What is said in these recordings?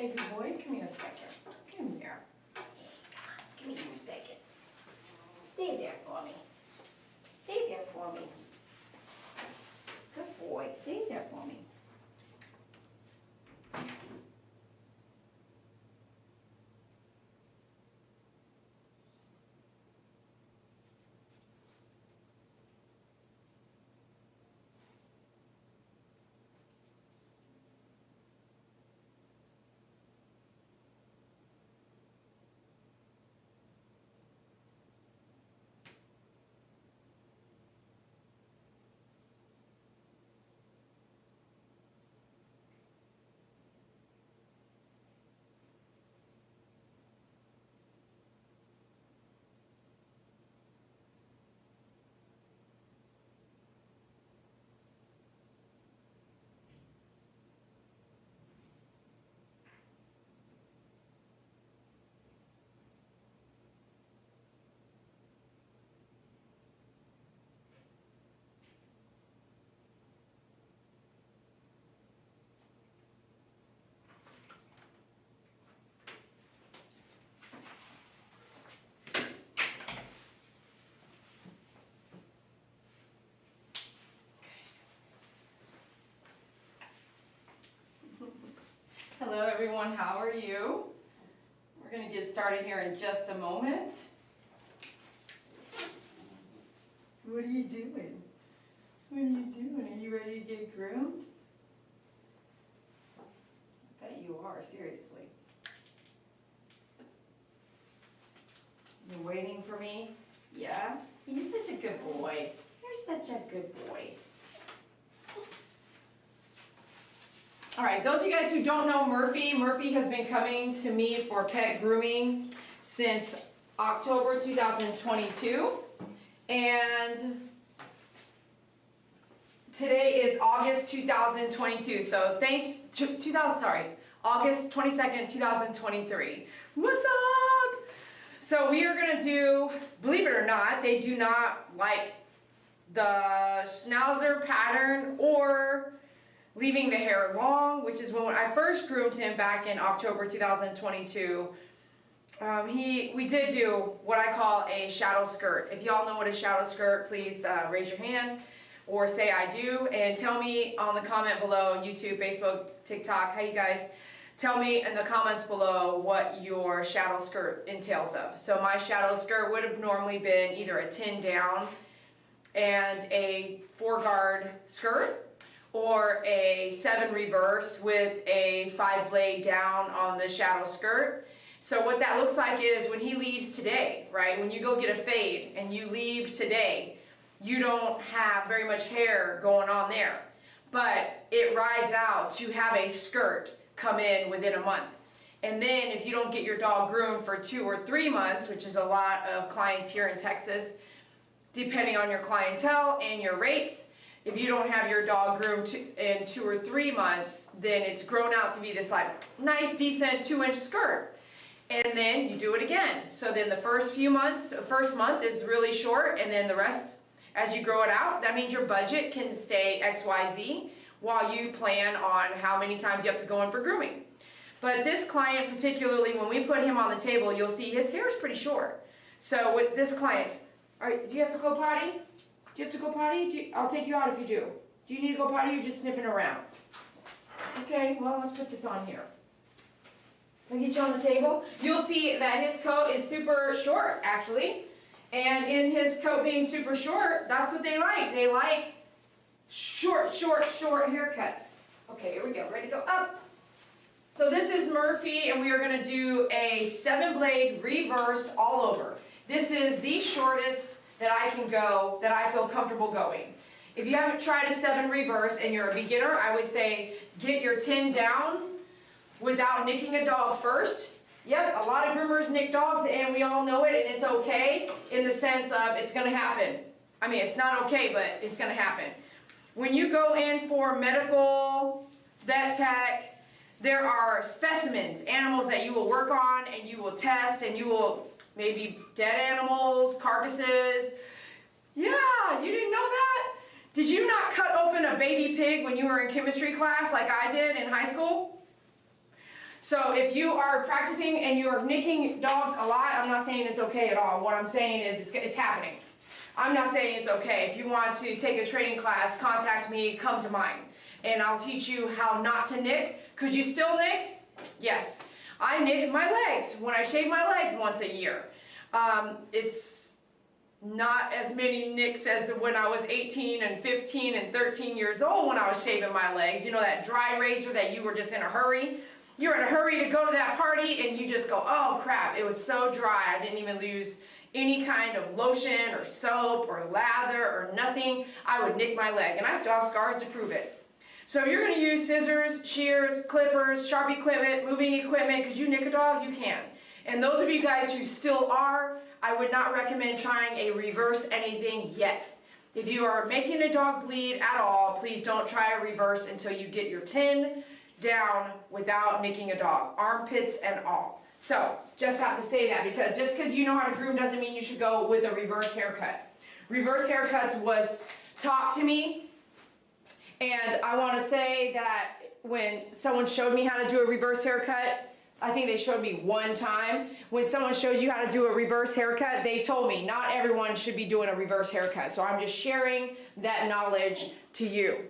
baby boy. Come here a second. Come here. Hey, come on. Give me a second. Stay there for me. Stay there for me. Good boy. Stay there for me. Hello everyone, how are you? We're going to get started here in just a moment. What are you doing? What are you doing? Are you ready to get groomed? I bet you are, seriously. You're waiting for me? Yeah? You're such a good boy. You're such a good boy. All right, those of you guys who don't know Murphy has been coming to me for pet grooming since October 2022. And today is August 2022. So thanks to August 22nd, 2023. What's up? So we are going to do, believe it or not, they do not like the schnauzer pattern or leaving the hair long, which is when I first groomed him back in October 2022. We did do what I call a shadow skirt. If y'all know what a shadow skirt, please raise your hand or say I do, and tell me on the comment below, YouTube, Facebook, TikTok, how you guys, tell me in the comments below what your shadow skirt entails of. So my shadow skirt would have normally been either a 10 down and a 4-guard skirt, or a 7 reverse with a 5 blade down on the shadow skirt. So what that looks like is when he leaves today, right? When you go get a fade and you leave today, you don't have very much hair going on there. But it rides out to have a skirt come in within a month. And then if you don't get your dog groomed for 2 or 3 months, which is a lot of clients here in Texas, depending on your clientele and your rates, if you don't have your dog groomed in 2 or 3 months, then it's grown out to be this like nice, decent 2-inch skirt. And then you do it again. So then the first month is really short, and then the rest, as you grow it out, that means your budget can stay XYZ while you plan on how many times you have to go in for grooming. But this client particularly, when we put him on the table, you'll see his hair is pretty short. So with this client, do you have to go potty? Do you have to go potty? I'll take you out if you do. Do you need to go potty or you're just sniffing around? Okay, well, let's put this on here. Can I get you on the table? You'll see that his coat is super short, actually. And in his coat being super short, that's what they like. They like short haircuts. Okay, here we go. Ready to go up. So this is Murphy, and we are going to do a 7-blade reverse all over. This is the shortest that I can go, that I feel comfortable going. If you haven't tried a 7 reverse and you're a beginner, I would say get your 10 down without nicking a dog first. Yep, a lot of groomers nick dogs, and we all know it, and it's okay in the sense of it's going to happen. I mean, it's not okay, but it's going to happen. When you go in for medical, vet tech, there are specimens, animals that you will work on and you will test, and you will maybe dead animals, carcasses. Yeah, you didn't know that? Did you not cut open a baby pig when you were in chemistry class like I did in high school? So if you are practicing and you are nicking dogs a lot, I'm not saying it's okay at all. What I'm saying is it's happening. I'm not saying it's okay. If you want to take a training class, contact me, come to mine. And I'll teach you how not to nick. Could you still nick? Yes. I nick my legs when I shave my legs once a year. It's not as many nicks as when I was 18 and 15 and 13 years old when I was shaving my legs. You know, that dry razor that you were just in a hurry? You're in a hurry to go to that party and you just go, oh crap, it was so dry. I didn't even use any kind of lotion or soap or lather or nothing. I would nick my leg, and I still have scars to prove it. So if you're going to use scissors, shears, clippers, sharp equipment, moving equipment, because you nick a dog, you can. And those of you guys who still are, I would not recommend trying a reverse anything yet. If you are making a dog bleed at all, please don't try a reverse until you get your 10 down without nicking a dog, armpits and all. So, just have to say that, because just because you know how to groom doesn't mean you should go with a reverse haircut. Reverse haircuts was taught to me, and I want to say that when someone showed me how to do a reverse haircut, I think they showed me one time. When someone shows you how to do a reverse haircut, they told me not everyone should be doing a reverse haircut. So I'm just sharing that knowledge to you.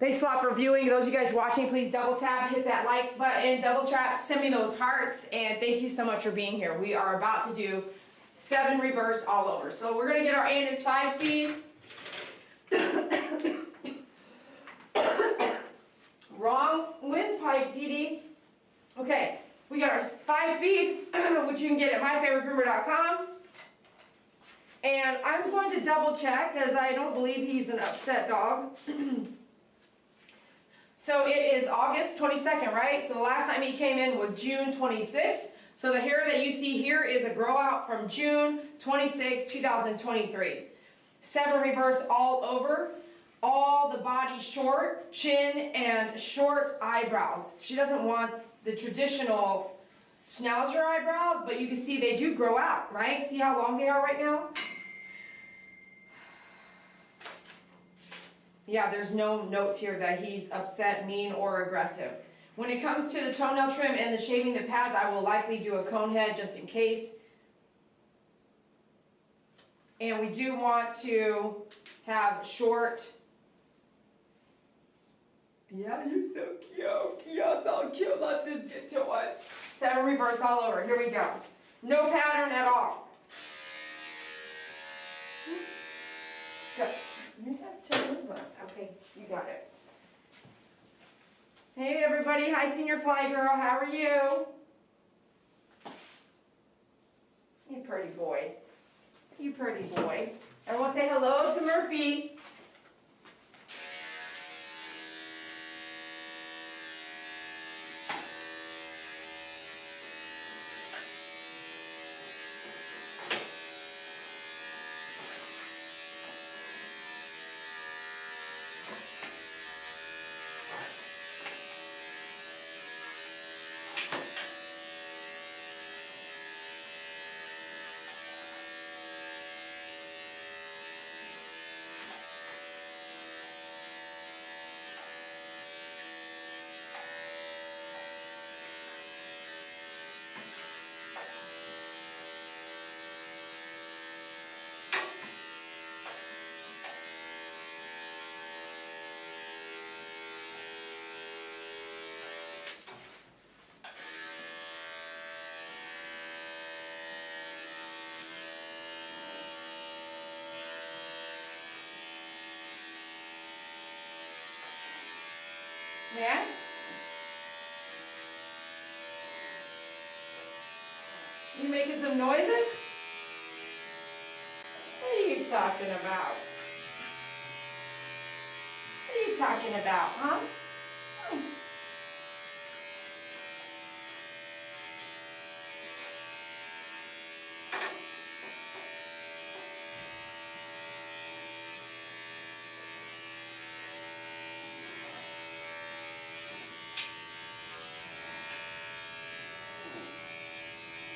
Thanks a lot for viewing. Those of you guys watching, please double tap, hit that like button, double tap, send me those hearts, and thank you so much for being here. We are about to do 7 reverse all over. So we're going to get our Andis 5-speed. Wrong windpipe, TD. Okay, we got our 5-speed, which you can get at myfavoritegroomer.com. And I'm going to double check, because I don't believe he's an upset dog. So it is August 22nd, right? So the last time he came in was June 26th. So the hair that you see here is a grow out from June 26, 2023. 7 reverse all over. All the body short, chin, and short eyebrows. She doesn't want the traditional schnauzer eyebrows, but you can see they do grow out, right? See how long they are right now? Yeah, there's no notes here that he's upset, mean, or aggressive. When it comes to the toenail trim and the shaving the pads, I will likely do a cone head just in case. And we do want to have short. Yeah, you're so cute. You're so cute. Let's just get to it. 7 reverse all over. Here we go. No pattern at all. Good. You have 10 minutes left. Okay, you got it. Hey everybody. Hi, Senior Fly Girl. How are you? You pretty boy. You pretty boy. Everyone say hello to Murphy. Yeah? You making some noises? What are you talking about? What are you talking about, huh?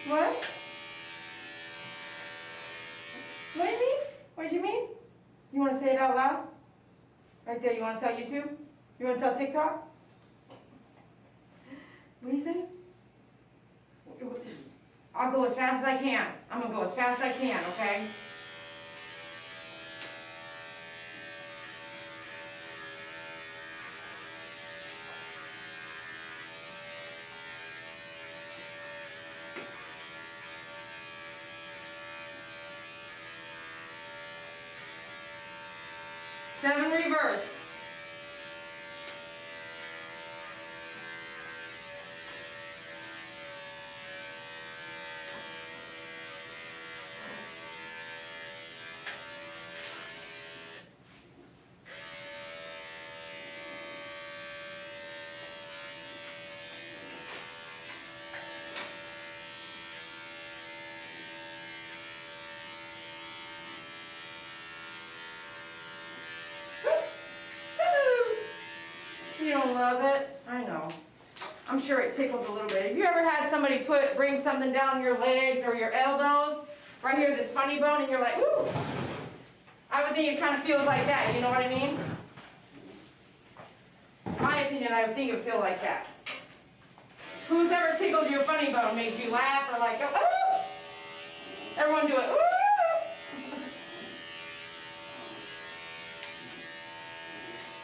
What? What do you mean? What do you mean? You want to say it out loud? Right there, you want to tell YouTube? You want to tell TikTok? What do you think? I'll go as fast as I can. I'm gonna go as fast as I can, okay? Seven reverse. You don't love it? I know. I'm sure it tickles a little bit. Have you ever had somebody bring something down your legs or your elbows, right here, this funny bone, and you're like, woo! I would think it kind of feels like that, you know what I mean? In my opinion, I would think it would feel like that. Who's ever tickled your funny bone, made you laugh or like, oh, everyone do it, woo!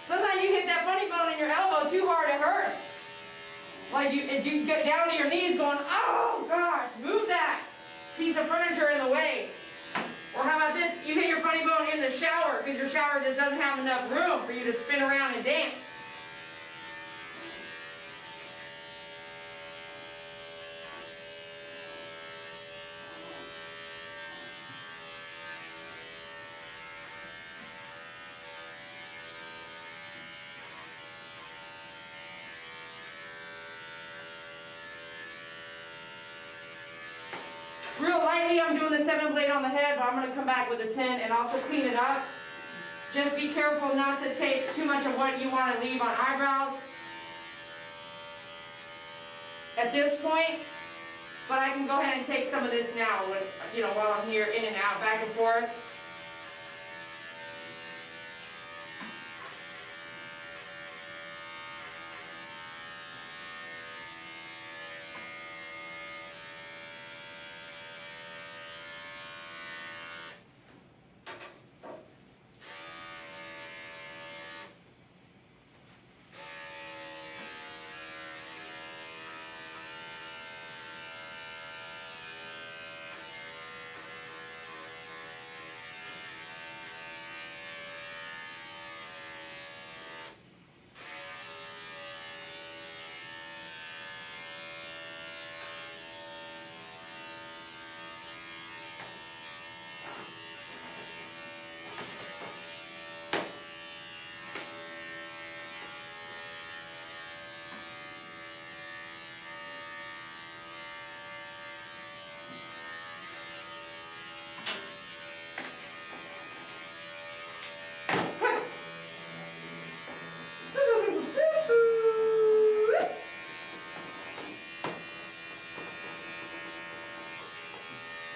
Sometimes you hit that funny bone in your elbow too hard, it hurts. Like you get down to your knees going, oh gosh, move that piece of furniture in the way. Or how about this, you hit your funny bone in the shower because your shower just doesn't have enough room for you to spin around and dance. Real lightly, I'm doing the 7 blade on the head, but I'm going to come back with a 10 and also clean it up. Just be careful not to take too much of what you want to leave on eyebrows at this point, but I can go ahead and take some of this now, while I'm here in and out, back and forth.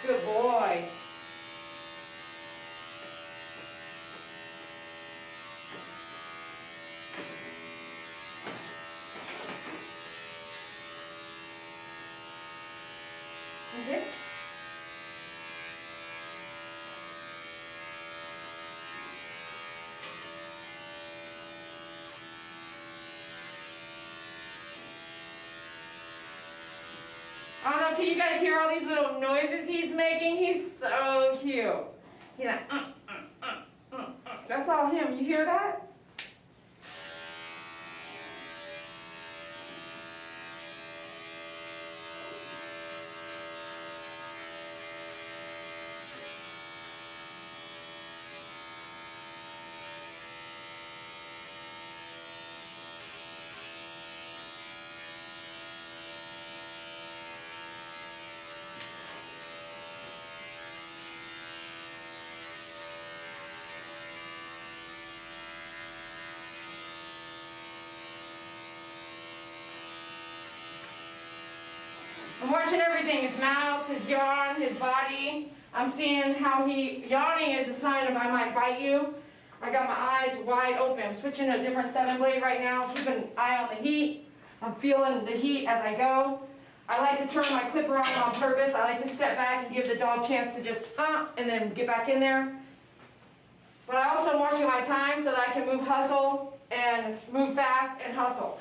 Good boy. Okay. I don't know, can you guys hear all these little noises he's making? He's so cute. He's like, That's all him. You hear that? I'm watching everything, his mouth, his yawn, his body. I'm seeing how yawning is a sign of I might bite you. I got my eyes wide open. I'm switching to a different 7 blade right now. Keep an eye on the heat. I'm feeling the heat as I go. I like to turn my clipper on purpose. I like to step back and give the dog a chance to just, and then get back in there. But I also am watching my time so that I can hustle, and move fast and hustle.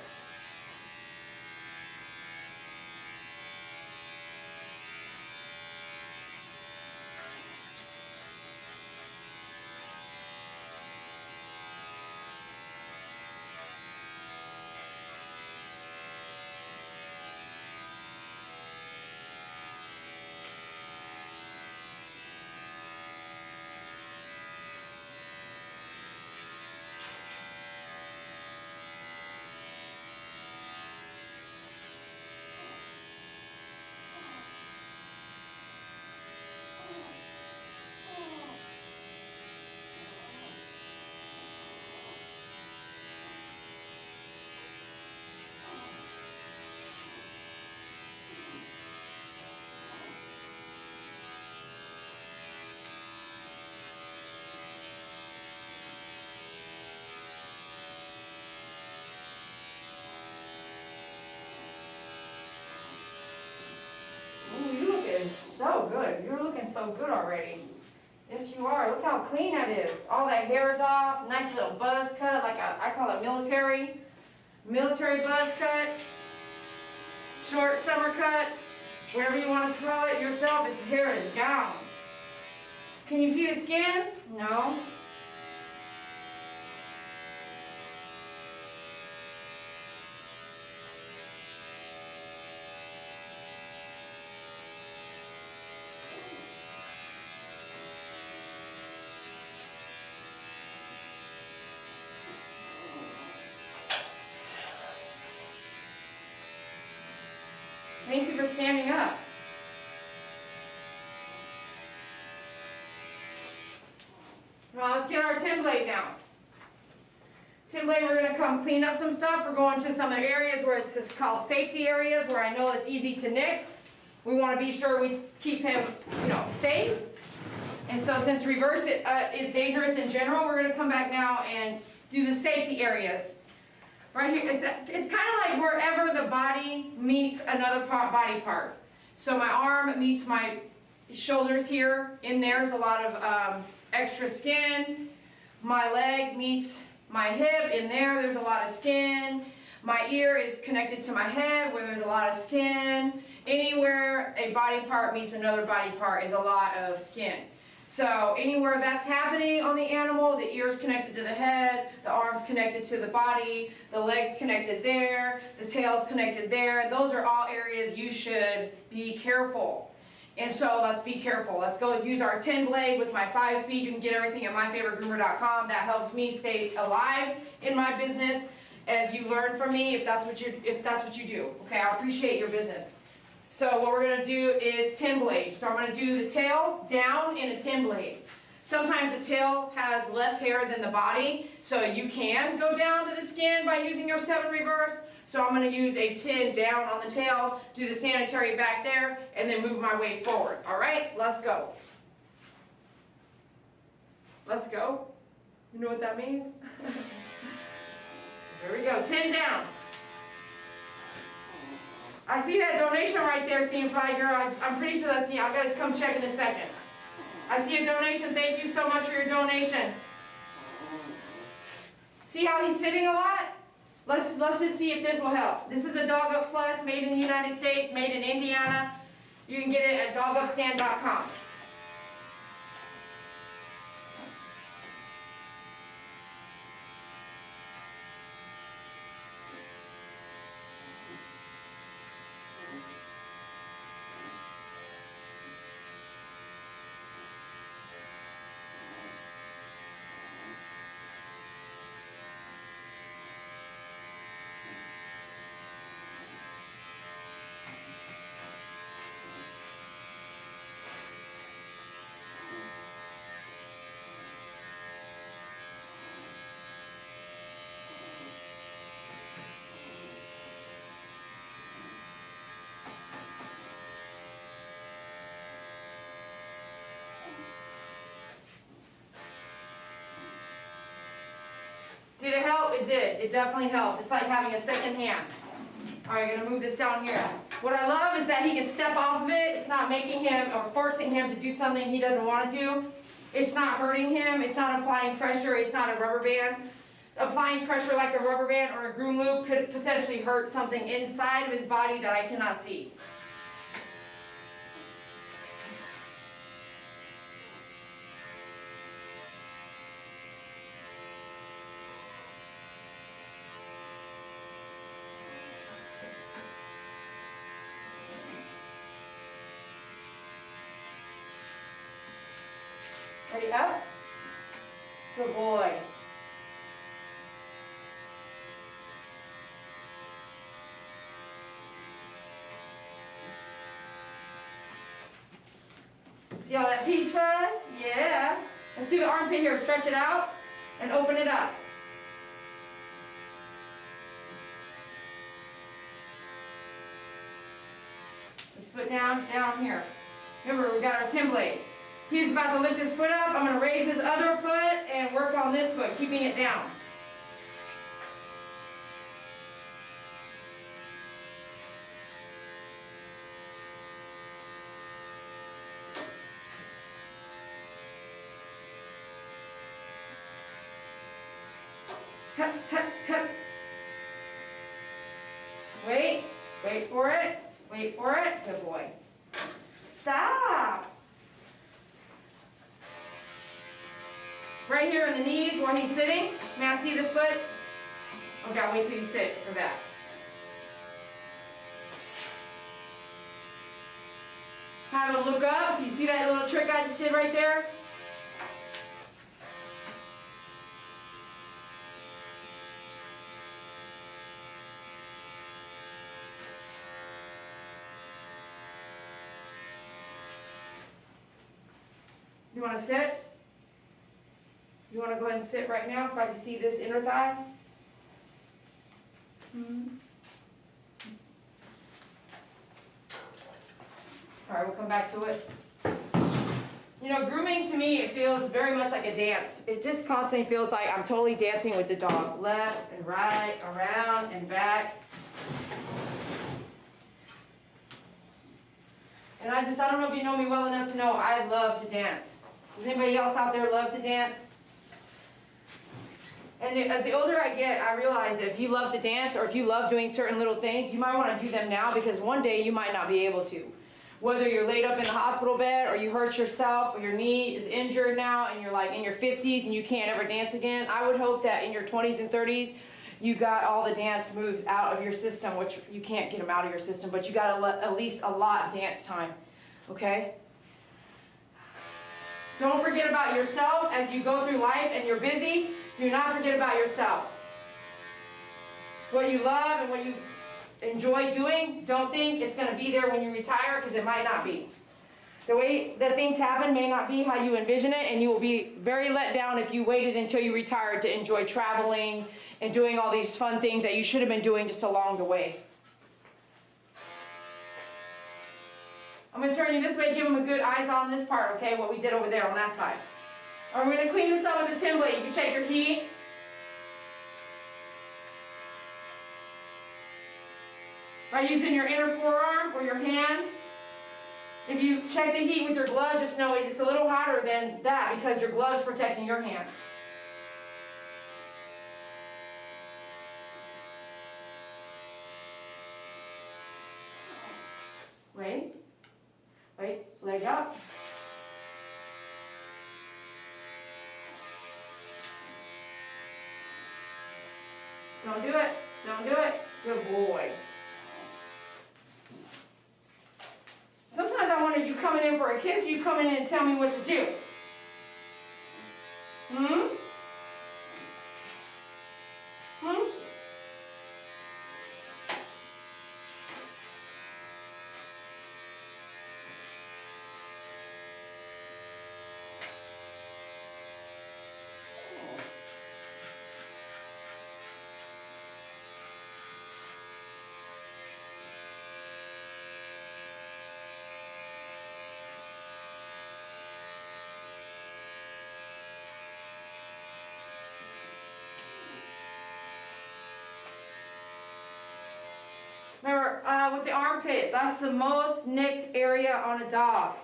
So good. You're looking so good already. Yes, you are. Look how clean that is. All that hair is off. Nice little buzz cut, like I call it military buzz cut. Short summer cut. Whatever you want to call it yourself. His hair is down. Can you see the skin? No. Thank you for standing up. Well, let's get our 10 blade now. 10 blade, we're going to come clean up some stuff. We're going to some of the areas where it's just called safety areas, where I know it's easy to nick. We want to be sure we keep him, safe. And so since reverse is dangerous in general, we're going to come back now and do the safety areas. Right here, it's kind of like wherever the body meets another body part. So my arm meets my shoulders here. In there's a lot of extra skin. My leg meets my hip. In there's a lot of skin. My ear is connected to my head where there's a lot of skin. Anywhere a body part meets another body part is a lot of skin. So anywhere that's happening on the animal, the ear's connected to the head, the arm's connected to the body, the leg's connected there, the tail's connected there. Those are all areas you should be careful. And so let's be careful. Let's go use our 10 blade with my 5-speed. You can get everything at myfavoritegroomer.com. That helps me stay alive in my business as you learn from me if that's what you do. Okay, I appreciate your business. So what we're going to do is 10 blade. So I'm going to do the tail down in a 10 blade. Sometimes the tail has less hair than the body, so you can go down to the skin by using your 7 reverse. So I'm going to use a 10 down on the tail, do the sanitary back there, and then move my way forward. All right, let's go. Let's go. You know what that means? Here we go, 10 down. I see that donation right there, Seeing Fly Girl. I'm pretty sure that's you. I've got to come check in a second. I see a donation. Thank you so much for your donation. See how he's sitting a lot? Let's just see if this will help. This is a Dog Up Plus, made in the United States, made in Indiana. You can get it at dogupstand.com. Did it help? It did. It definitely helped. It's like having a second hand. All right, gonna move this down here. What I love is that he can step off of it. It's not making him or forcing him to do something he doesn't want to do. It's not hurting him. It's not applying pressure. It's not a rubber band. Applying pressure like a rubber band or a groom loop could potentially hurt something inside of his body that I cannot see. Ready, up? Good boy. See how that peach was? Yeah. Let's do the armpit here. Stretch it out and open it up. Just put down here. Remember, we got our tin blade. He's about to lift his foot up. I'm going to raise his other foot and work on this foot, keeping it down. Hup, hup, hup. Wait for it. Wait for it. Good boy. Stop. Right here in the knees where he's sitting. May I see this foot? Okay, I'll wait till you sit for that. Have him look up. So you see that little trick I just did right there? You want to sit? You want to go ahead and sit right now so I can see this inner thigh? All right, we'll come back to it. You know, grooming to me, it feels very much like a dance. It just constantly feels like I'm totally dancing with the dog. Left and right, around and back. And I don't know if you know me well enough to know I love to dance. Does anybody else out there love to dance? And as the older I get, I realize that if you love to dance or if you love doing certain little things, you might want to do them now because one day you might not be able to. Whether you're laid up in the hospital bed or you hurt yourself or your knee is injured now and you're like in your 50s and you can't ever dance again, I would hope that in your 20s and 30s you got all the dance moves out of your system, which you can't get them out of your system, but you got at least a lot of dance time, okay? Don't forget about yourself as you go through life and you're busy. Do not forget about yourself. What you love and what you enjoy doing, don't think it's going to be there when you retire because it might not be. The way that things happen may not be how you envision it, and you will be very let down if you waited until you retired to enjoy traveling and doing all these fun things that you should have been doing just along the way. I'm going to turn you this way, give them a good eyes on this part, okay, what we did over there on that side. All right, we're going to clean this up with the tin blade. You can check your heat. By using your inner forearm or your hand. If you check the heat with your glove, just know it's a little hotter than that because your glove's protecting your hand. Wait, leg up. Don't do it, don't do it. Good boy. Sometimes I wonder, you coming in for a kiss or you coming in and tell me what to do? for with the armpit. That's the most nicked area on a dog.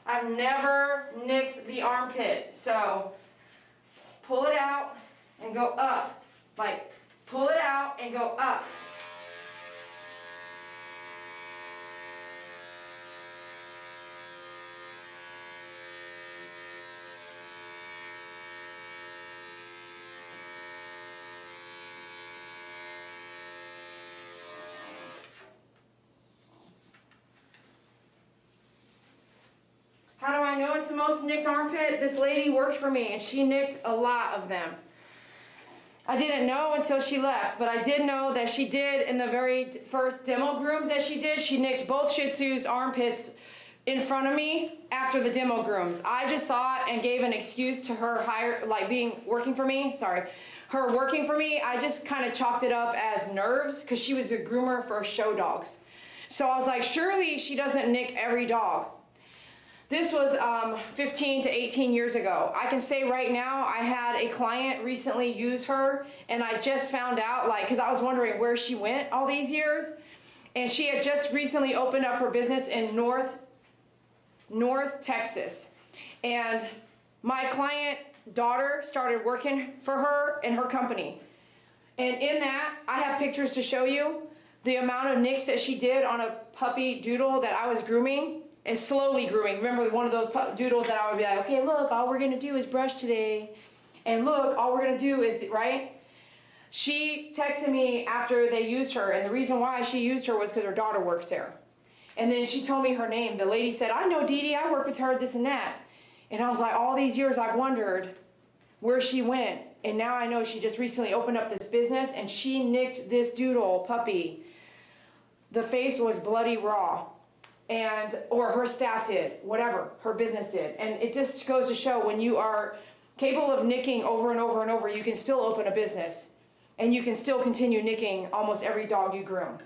I've never nicked the armpit. So pull it out and go up. Like, pull it out and go up. How do I know it's the most nicked armpit? This lady worked for me and she nicked a lot of them. I didn't know until she left, but I did know that she did in the very first demo grooms that she did. She nicked both Shih Tzus' armpits in front of me after the demo grooms. I just thought and gave an excuse to her working for me. Her working for me, I just kind of chalked it up as nerves because she was a groomer for show dogs. So I was like, surely she doesn't nick every dog. This was 15 to 18 years ago. I can say right now, I had a client recently use her, and I just found out, because I was wondering where she went all these years, and she had just recently opened up her business in North Texas. And my client daughter started working for her in her company. And in that, I have pictures to show you the amount of nicks that she did on a puppy doodle that I was grooming. And slowly grooming. Remember one of those doodles that I would be like, okay, look, all we're going to do is brush today. And look, all we're going to do is, right? She texted me after they used her, and the reason why she used her was because her daughter works there. And then she told me her name. The lady said, I know Dee Dee, I work with her, this and that. And I was like, all these years I've wondered where she went. And now I know she just recently opened up this business, and she nicked this doodle puppy. The face was bloody raw. Or her staff did, whatever, her business did. And it just goes to show when you are capable of nicking over and over and over, you can still open a business. And you can still continue nicking almost every dog you groom.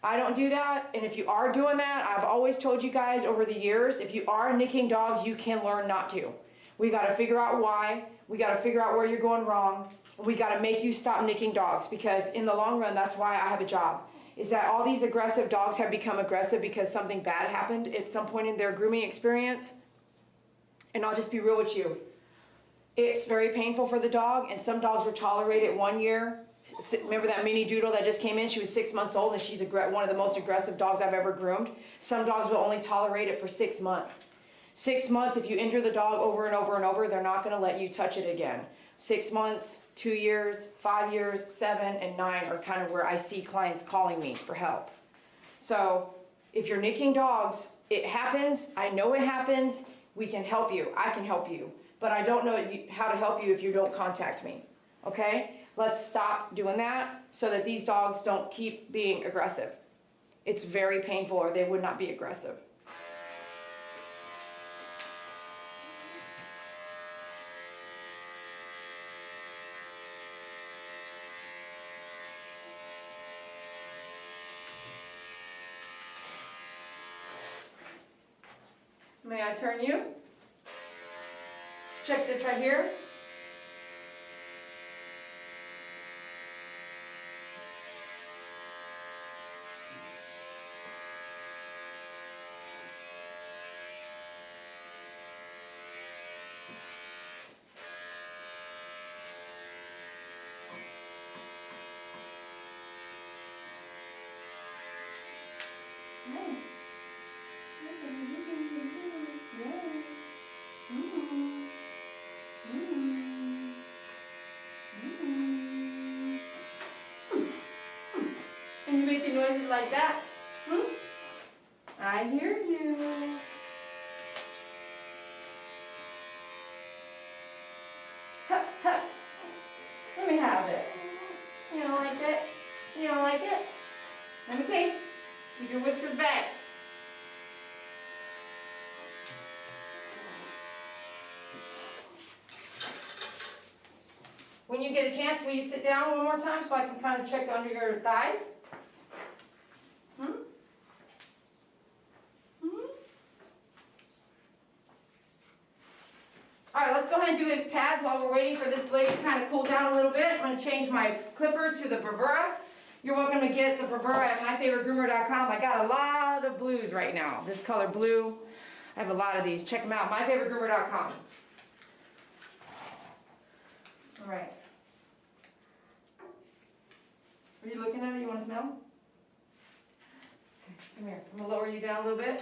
I don't do that, and if you are doing that, I've always told you guys over the years, if you are nicking dogs, you can learn not to. We gotta figure out why, we gotta figure out where you're going wrong, and we gotta make you stop nicking dogs, because in the long run, that's why I have a job. Is that all these aggressive dogs have become aggressive because something bad happened at some point in their grooming experience. And I'll just be real with you. It's very painful for the dog, and some dogs will tolerate it 1 year. Remember that mini doodle that just came in? She was 6 months old, and she's one of the most aggressive dogs I've ever groomed. Some dogs will only tolerate it for 6 months. 6 months, if you injure the dog over and over and over, they're not going to let you touch it again. 6 months, 2 years, 5 years, 7, and 9 are kind of where I see clients calling me for help. So if you're nicking dogs, it happens. I know it happens. We can help you. I can help you. But I don't know how to help you if you don't contact me. Okay? Let's stop doing that so that these dogs don't keep being aggressive. It's very painful, or they would not be aggressive. May I turn you? Check this right here. And you making noises like that? I hear you. Hup, hup. Let me have it. You don't like it? You don't like it? Let me see. Keep your whiskers back. When you get a chance, will you sit down one more time so I can kind of check under your thighs? All right, let's go ahead and do his pads while we're waiting for this blade to kind of cool down a little bit. I'm going to change my clipper to the Bravura, You're welcome to get the Blvd at myfavoritegroomer.com. I got a lot of blues right now. This color blue. I have a lot of these. Check them out, myfavoritegroomer.com. All right. Are you looking at it? You want to smell? Okay, come here. I'm going to lower you down a little bit.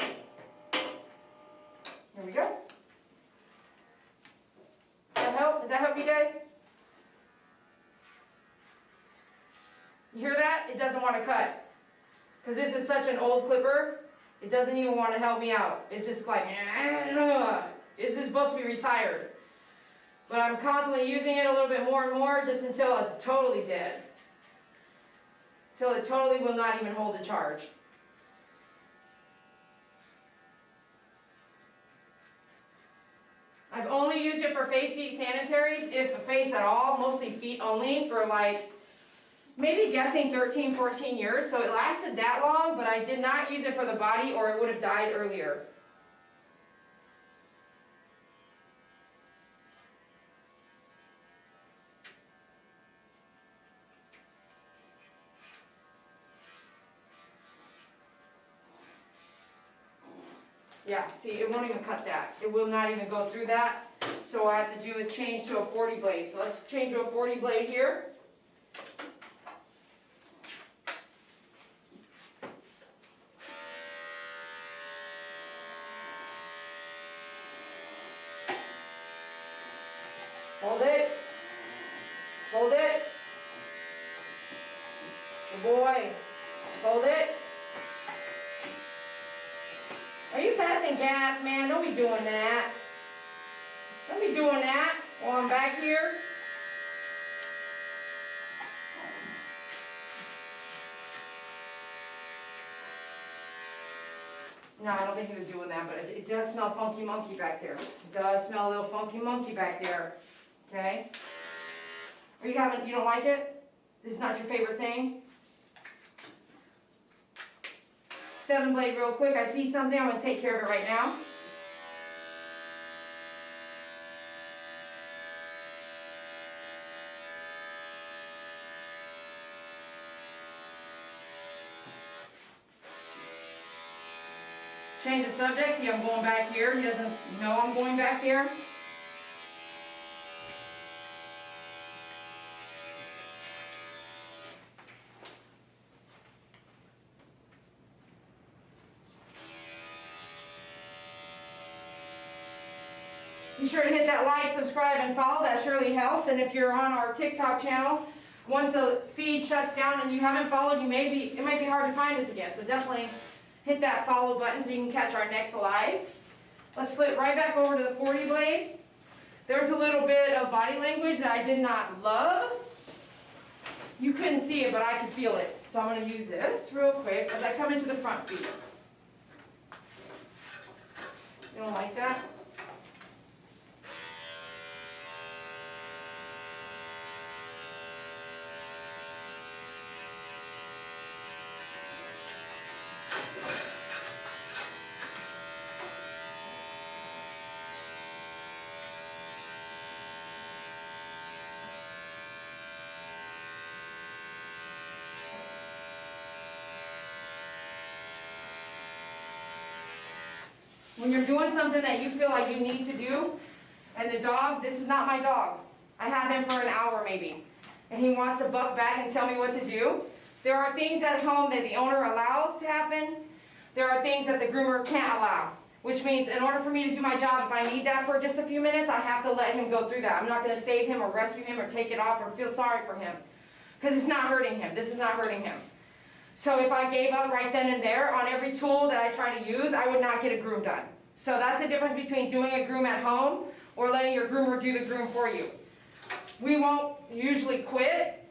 Here we go. Does that help? Does that help you guys? You hear that? It doesn't want to cut. Because this is such an old clipper, it doesn't even want to help me out. It's just like, this is supposed to be retired. But I'm constantly using it a little bit more and more just until it's totally dead. Till it totally will not even hold a charge. I've only used it for face, feet, sanitaries, if a face at all, mostly feet only, for like, maybe guessing 13, 14 years. So it lasted that long, but I did not use it for the body or it would have died earlier. Yeah, see, it won't even cut that. It will not even go through that. So what I have to do is change to a 40 blade. So let's change to a 40 blade here. Hold it. Hold it. Good boy. Hold it. Are you passing gas, man? Don't be doing that. Don't be doing that while I'm back here. No, I don't think he was doing that, but it does smell funky monkey back there. It does smell a little funky monkey back there. Okay? Or you don't like it? This is not your favorite thing? 7 blade real quick. I see something. I'm going to take care of it right now. Change the subject. See, I'm going back here. He doesn't know I'm going back here. Be sure to hit that like, subscribe, and follow. That surely helps. And if you're on our TikTok channel, once the feed shuts down and you haven't followed, it might be hard to find us again. So definitely hit that follow button so you can catch our next live. Let's flip right back over to the 40 blade. There's a little bit of body language that I did not love. You couldn't see it, but I could feel it. So I'm going to use this real quick as I come into the front feet. You don't like that? When you're doing something that you feel like you need to do, and the dog, this is not my dog. I have him for an hour maybe, and he wants to buck back and tell me what to do. There are things at home that the owner allows to happen. There are things that the groomer can't allow, which means in order for me to do my job, if I need that for just a few minutes, I have to let him go through that. I'm not going to save him or rescue him or take it off or feel sorry for him, because it's not hurting him. This is not hurting him. So if I gave up right then and there on every tool that I try to use, I would not get a groom done. So that's the difference between doing a groom at home or letting your groomer do the groom for you. We won't usually quit.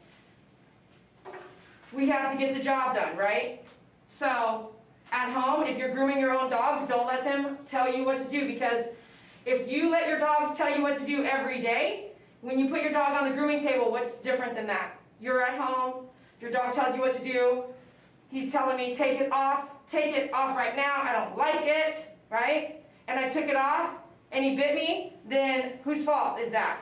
We have to get the job done, right? So at home, if you're grooming your own dogs, don't let them tell you what to do, because if you let your dogs tell you what to do every day, when you put your dog on the grooming table, what's different than that? You're at home, your dog tells you what to do, he's telling me take it off right now, I don't like it, right? And I took it off, and he bit me, then whose fault is that?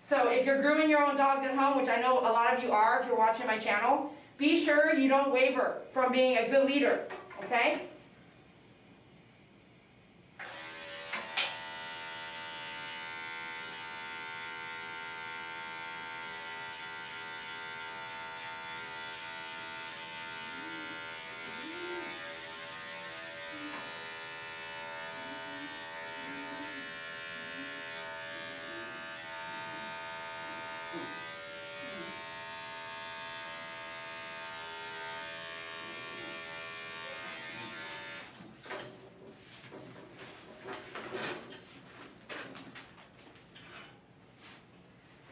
So if you're grooming your own dogs at home, which I know a lot of you are if you're watching my channel, be be sure you don't waver from being a good leader, okay?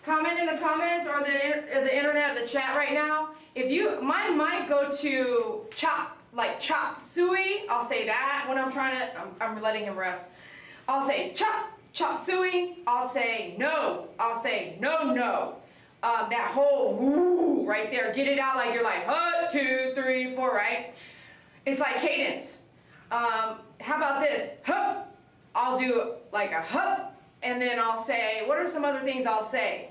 Comment in the comments or the internet, the chat right now. If you, mine might go to chop, like chop suey. I'll say that when I'm trying to, I'm letting him rest. I'll say chop, chop suey. I'll say no. I'll say no, no. That whole woo right there. Get it out like you're like, 1, 2, 3, 4, right? It's like cadence. How about this? Hup. I'll do like a hup. And then I'll say, what are some other things I'll say?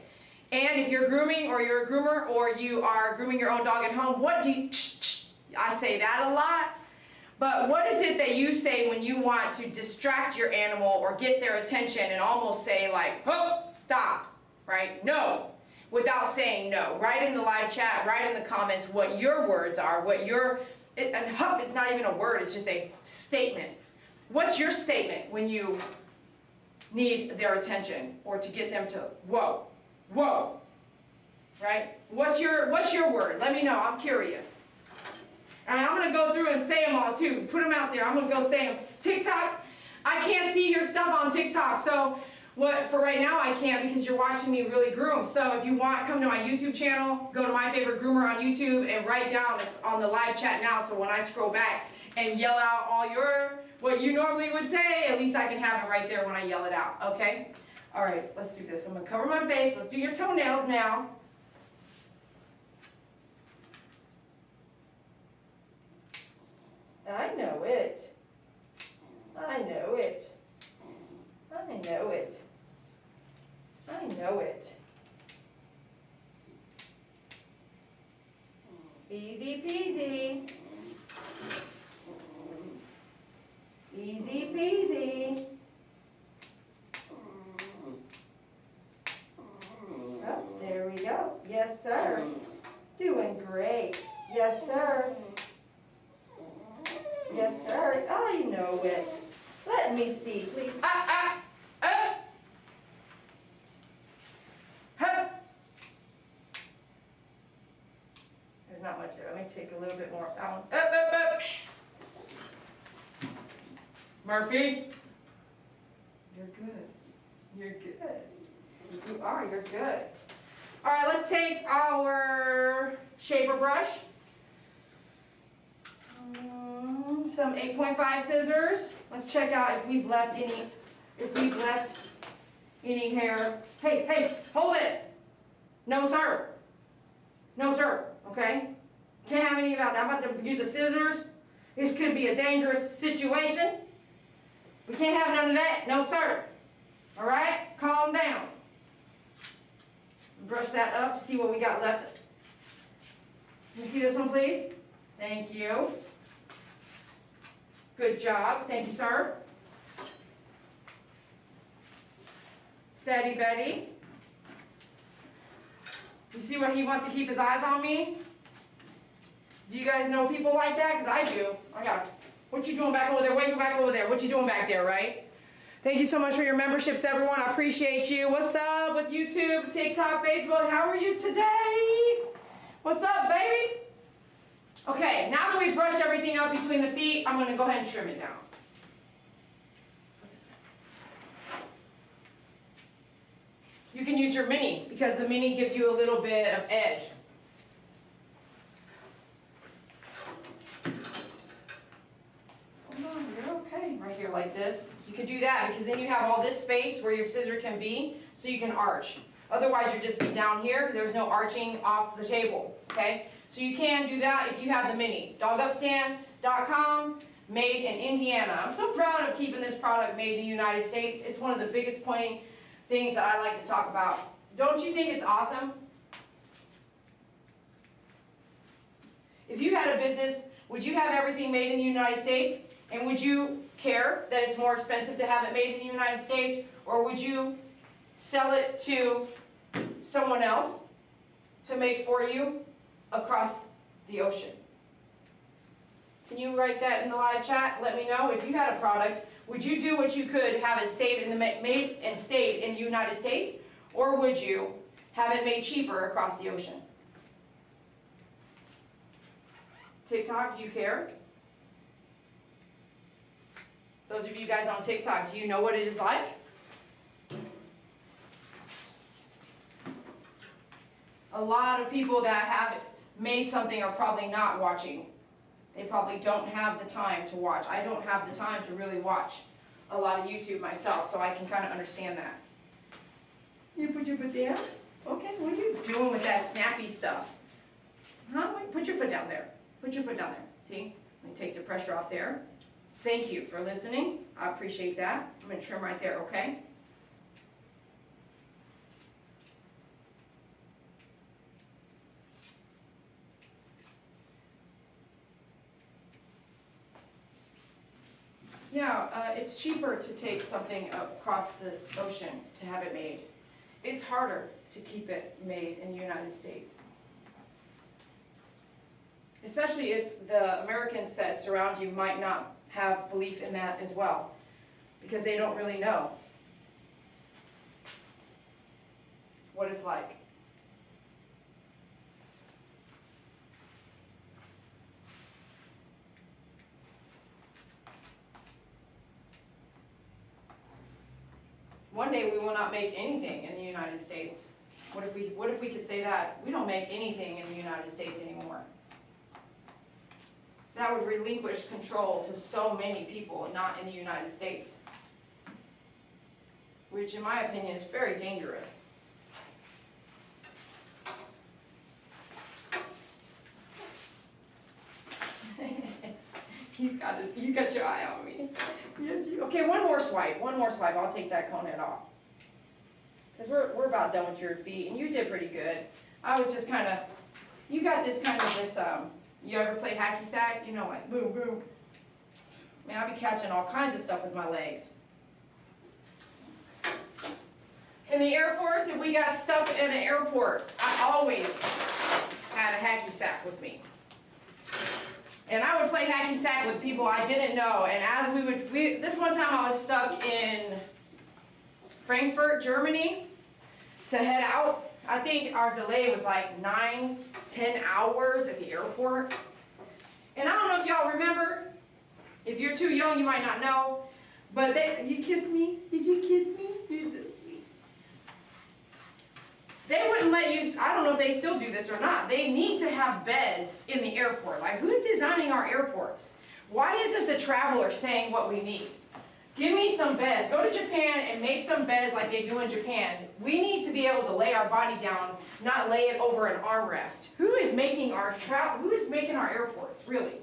And if you're grooming or you're a groomer or you are grooming your own dog at home, what do you, I say that a lot. But what is it that you say when you want to distract your animal or get their attention and almost say like, oh, stop, right? No, without saying no. Write in the live chat, write in the comments what your words are, what your, and hup is not even a word, it's just a statement. What's your statement when you need their attention or to get them to whoa, whoa, right? What's your word? Let me know, I'm curious. And I'm gonna go through and say them all too, put them out there, I'm gonna go say them. TikTok, I can't see your stuff on TikTok, so for right now I can't because you're watching me really groom. So if you want, come to my YouTube channel, go to My Favorite Groomer on YouTube and write down, it's on the live chat now, so when I scroll back and yell out all what you normally would say, at least I can have it right there when I yell it out, okay? All right, let's do this. I'm gonna cover my face. Let's do your toenails now. I know it. I know it. I know it. I know it. Easy peasy. Easy peasy. Oh, there we go. Yes, sir. Doing great. Yes, sir. Yes, sir. I know it. Let me see, please. Hup. There's not much there. Let me take a little bit more out. Up. Murphy. You're good. You're good. You are. You're good. All right, let's take our shaper brush. Some 8.5 scissors. Let's check out if we've left any hair. Hey, hold it. No, sir. No, sir. Okay? Can't have any of that. I'm about to use the scissors. This could be a dangerous situation. We can't have none of that. No, sir. All right? Calm down. Brush that up to see what we got left. Can you see this one, please? Thank you. Good job. Thank you, sir. Steady Betty. You see where he wants to keep his eyes on me? Do you guys know people like that? Because I do. What you doing back over there? Wait, go back over there. What you doing back there, right? Thank you so much for your memberships, everyone. I appreciate you. What's up with YouTube, TikTok, Facebook? How are you today? What's up, baby? Okay, now that we've brushed everything up between the feet, I'm going to go ahead and trim it down. You can use your mini because the mini gives you a little bit of edge. Hold on, you're okay. Right here like this. You can do that because then you have all this space where your scissor can be so you can arch. Otherwise you'll just be down here. There's no arching off the table, okay? So you can do that if you have the mini. Dogupstand.com, made in Indiana. I'm so proud of keeping this product made in the United States. It's one of the biggest pointing things that I like to talk about. Don't you think it's awesome? If you had a business, would you have everything made in the United States? And would you care that it's more expensive to have it made in the United States? Or would you sell it to someone else to make for you across the ocean? Can you write that in the live chat? Let me know. If you had a product, would you do what you could, have it made and stayed in the United States? Or would you have it made cheaper across the ocean? TikTok, do you care? Those of you guys on TikTok, do you know what it is like? A lot of people that have made something are probably not watching. They probably don't have the time to watch. I don't have the time to really watch a lot of YouTube myself, so I can kind of understand that. You put your foot down? Okay, what are you doing with that snappy stuff? Huh? Wait, put your foot down there. Put your foot down there. See? Let me take the pressure off there. Thank you for listening. I appreciate that. I'm going to trim right there, okay? Yeah, it's cheaper to take something across the ocean to have it made. It's harder to keep it made in the United States. Especially if the Americans that surround you might not have belief in that as well, because they don't really know what it's like. One day we will not make anything in the United States. What if we could say that? We don't make anything in the United States anymore. That would relinquish control to so many people not in the United States, which in my opinion is very dangerous. You got your eye on me. Okay, one more swipe, I'll take that cone head off. Because we're about done with your feet, and you did pretty good. I was just kind of, you got this kind of this, you ever play hacky sack? You know, like boom, boom. Man, I'll be catching all kinds of stuff with my legs. In the Air Force, if we got stuck in an airport, I always had a hacky sack with me. And I would play hacky sack with people I didn't know. And as this one time I was stuck in Frankfurt, Germany, to head out. I think our delay was like 9-10 hours at the airport. And I don't know if y'all remember. If you're too young, you might not know. But you kissed me? Did you kiss me? You're so sweet. They wouldn't let you, I don't know if they still do this or not. They need to have beds in the airport. Like, who's designing our airports? Why isn't the traveler saying what we need? Give me some beds. Go to Japan and make some beds like they do in Japan. We need to be able to lay our body down, not lay it over an armrest. Who is making our airports, really?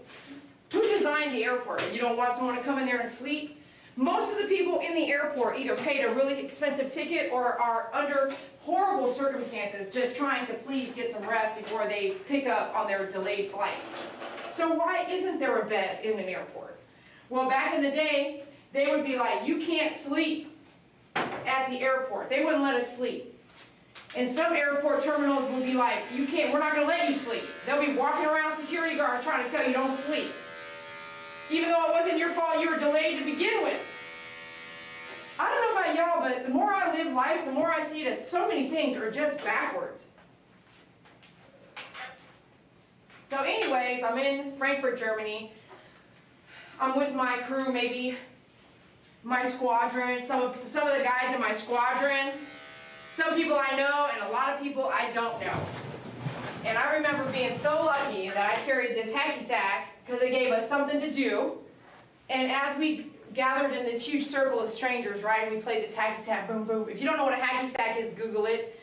Who designed the airport? You don't want someone to come in there and sleep? Most of the people in the airport either paid a really expensive ticket or are under horrible circumstances just trying to please get some rest before they pick up on their delayed flight. So why isn't there a bed in an airport? Well, back in the day, they would be like, you can't sleep at the airport. They wouldn't let us sleep. And some airport terminals would be like, we're not going to let you sleep. They'll be walking around security guards trying to tell you don't sleep. Even though it wasn't your fault, you were delayed to begin with. I don't know about y'all, but the more I live life, the more I see that so many things are just backwards. So anyways, I'm in Frankfurt, Germany. I'm with my crew, maybe my squadron, some of the guys in my squadron. Some people I know and a lot of people I don't know. And I remember being so lucky that I carried this hacky sack because it gave us something to do. And as we gathered in this huge circle of strangers, right, we played this hacky sack, boom, boom. If you don't know what a hacky sack is, Google it.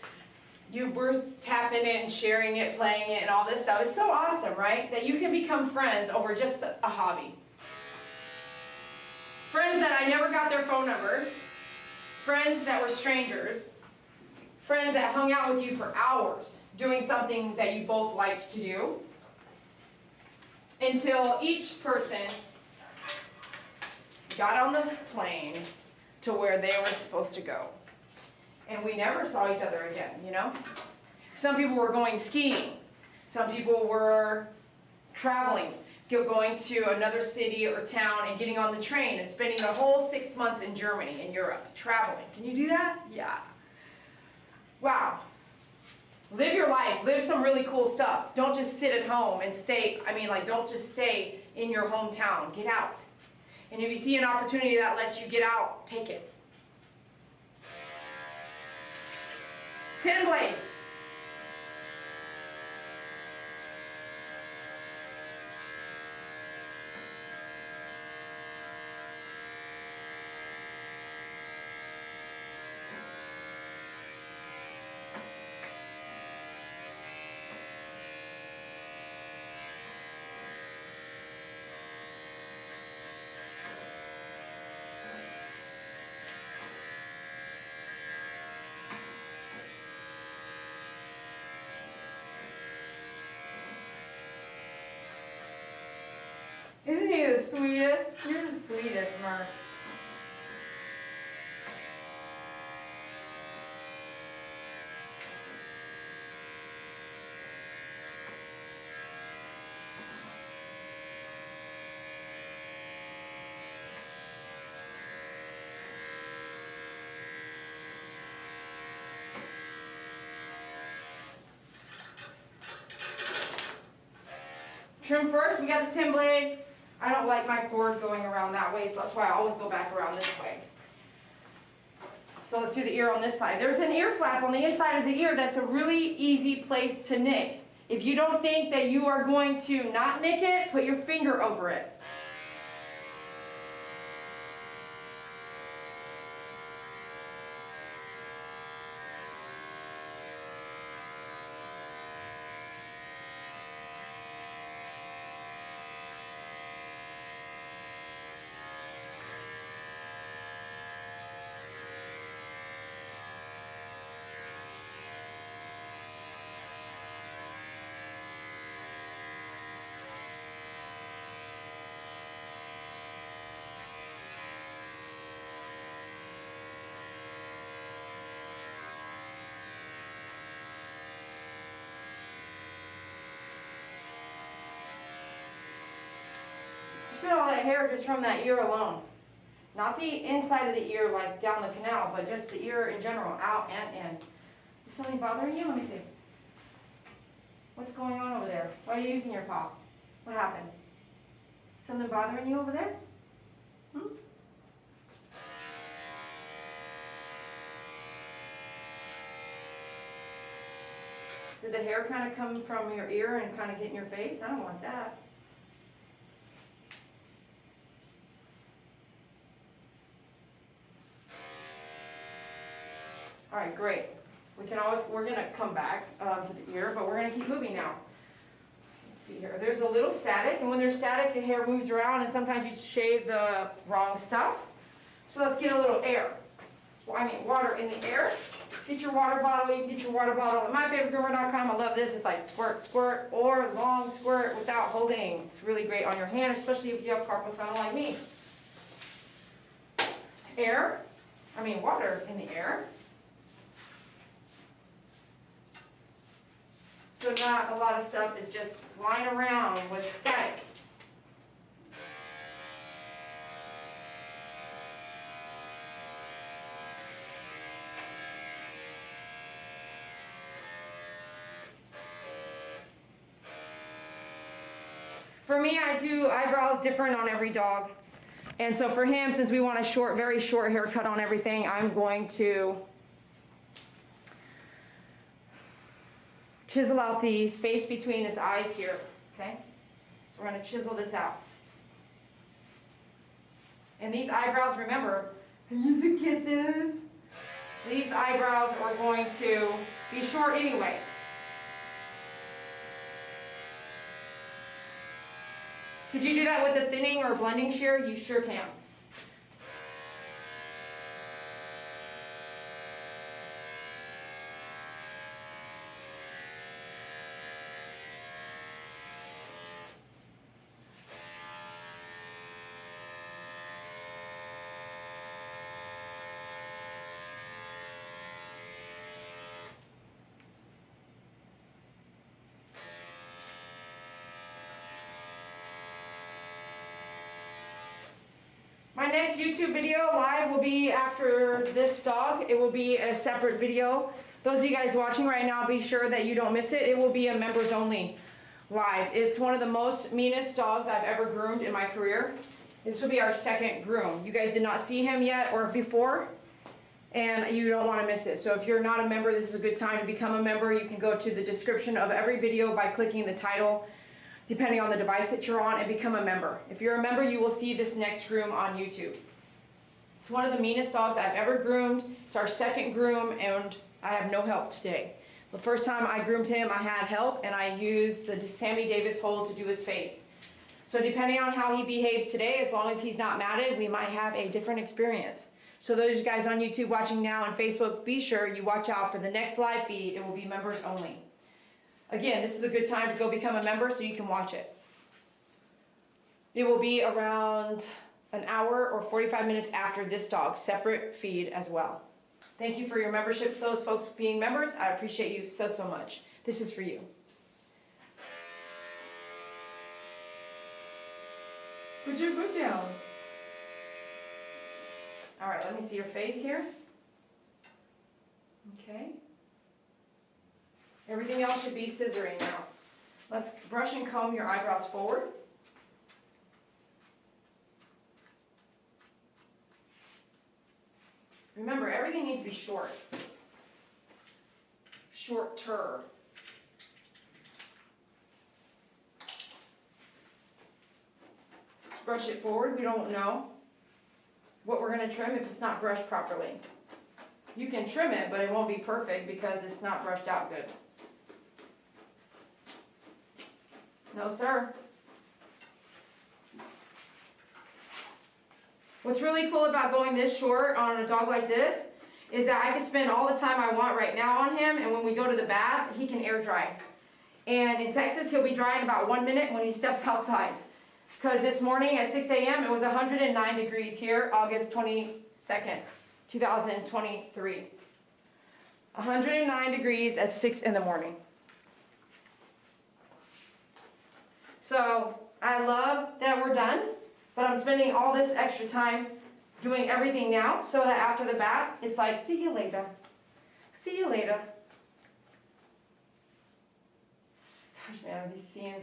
We're tapping it and sharing it, playing it, and all this stuff. It's so awesome, right, that you can become friends over just a hobby. Friends that I never got their phone number, friends that were strangers, friends that hung out with you for hours doing something that you both liked to do. until each person got on the plane to where they were supposed to go. And we never saw each other again, you know? Some people were going skiing. Some people were traveling, going to another city or town and getting on the train and spending the whole 6 months in Germany, in Europe, traveling. Can you do that? Yeah. Wow. Live your life. Live some really cool stuff. Don't just sit at home and stay, don't just stay in your hometown. Get out. And if you see an opportunity that lets you get out, take it. 10 blade. Isn't he the sweetest? You're the sweetest, Murph. Trim first, we got the 10 blade. I don't like my cord going around that way, so that's why I always go back around this way. So let's do the ear on this side. There's an ear flap on the inside of the ear that's a really easy place to nick. If you don't think that you are going to not nick it, put your finger over it. Spit all that hair just from that ear alone. Not the inside of the ear like down the canal, but just the ear in general, out and in. Is something bothering you? Let me see. What's going on over there? Why are you using your paw? What happened? Something bothering you over there? Hmm? Did the hair kind of come from your ear and kind of get in your face? I don't want that. All right, great. We're gonna come back to the ear, but we're gonna keep moving now. Let's see here. There's a little static, and when there's static, the hair moves around, and sometimes you shave the wrong stuff. So let's get a little water in the air. Get your water bottle. You can get your water bottle at myfavoritegroomer.com. I love this. It's like squirt, squirt, or long squirt without holding. It's really great on your hand, especially if you have carpal tunnel like me. Water in the air. So not a lot of stuff is just flying around with static. For me, I do eyebrows different on every dog. And so for him, since we want a very short haircut on everything, I'm going to chisel out the space between his eyes here, okay? So we're going to chisel this out. And these eyebrows, remember, use kisses. These eyebrows are going to be short anyway. Could you do that with a thinning or blending shear? You sure can. next YouTube video live will be after this dog. It will be a separate video. Those of you guys watching right now, be sure that you don't miss it. It will be a members only live. It's one of the most meanest dogs I've ever groomed in my career. This will be our second groom. You guys did not see him yet or before, and you don't want to miss it. So if you're not a member, this is a good time to become a member. You can go to the description of every video by clicking the title, depending on the device that you're on, and become a member. If you're a member, you will see this next groom on YouTube. It's one of the meanest dogs I've ever groomed. It's our second groom, and I have no help today. The first time I groomed him, I had help, and I used the Sammy Davis hold to do his face. So depending on how he behaves today, as long as he's not matted, we might have a different experience. So those of you guys on YouTube watching now and Facebook, be sure you watch out for the next live feed. It will be members only. Again, this is a good time to go become a member so you can watch it. It will be around an hour or 45 minutes after this dog, separate feed as well. Thank you for your memberships, those folks being members. I appreciate you so, so much. This is for you. Put your foot down. All right, let me see your face here. Okay. Everything else should be scissoring now. Let's brush and comb your eyebrows forward. Remember, everything needs to be short. Shorter. Brush it forward. We don't know what we're going to trim if it's not brushed properly. You can trim it, but it won't be perfect because it's not brushed out good. No, sir. What's really cool about going this short on a dog like this is that I can spend all the time I want right now on him, and when we go to the bath, he can air dry. And in Texas, he'll be dry in about 1 minute when he steps outside. Because this morning at 6 a.m. it was 109 degrees here, August 22nd, 2023. 109 degrees at 6 in the morning. So I love that we're done, but I'm spending all this extra time doing everything now so that after the bath, it's like, see you later. See you later. Gosh, man, I've been seeing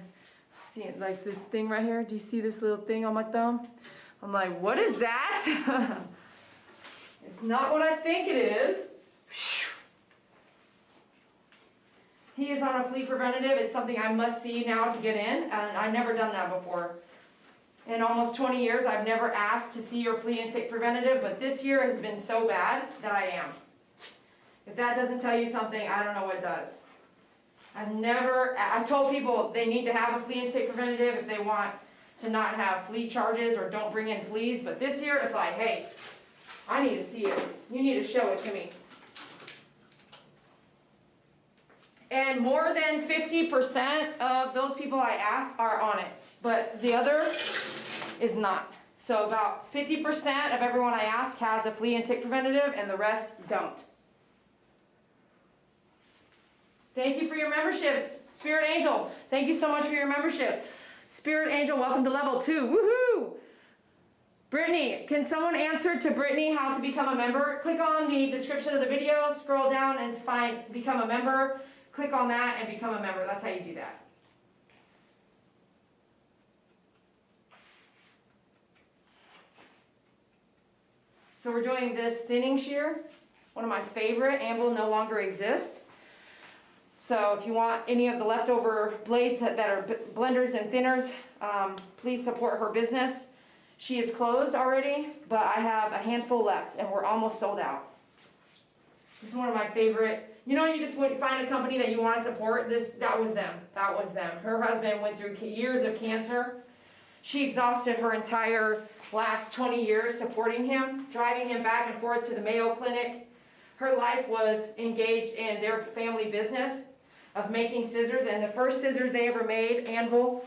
like this thing right here. Do you see this little thing on my thumb? I'm like, what is that? It's not what I think it is. He is on a flea preventative. It's something I must see now to get in, and I've never done that before. In almost 20 years, I've never asked to see your flea and tick preventative, but this year has been so bad that I am. If that doesn't tell you something, I don't know what does. I've told people they need to have a flea and tick preventative if they want to not have flea charges or don't bring in fleas, but this year it's like, hey, I need to see it. You need to show it to me. And more than 50% of those people I asked are on it, but the other is not. So about 50% of everyone I asked has a flea and tick preventative, and the rest don't. Thank you for your memberships. Spirit Angel, thank you so much for your membership. Spirit Angel, welcome to level 2. Woohoo! Brittany, can someone answer to Brittany how to become a member? Click on the description of the video, scroll down and find become a member. Click on that and become a member. That's how you do that. So we're doing this thinning shear. One of my favorite. Anvil no longer exists. So if you want any of the leftover blades that are blenders and thinners, please support her business. She is closed already, but I have a handful left, and we're almost sold out. This is one of my favorite. You know, you just find a company that you want to support. That was them. That was them. Her husband went through years of cancer. She exhausted her entire last 20 years supporting him, driving him back and forth to the Mayo Clinic. Her life was engaged in their family business of making scissors, and the first scissors they ever made, Anvil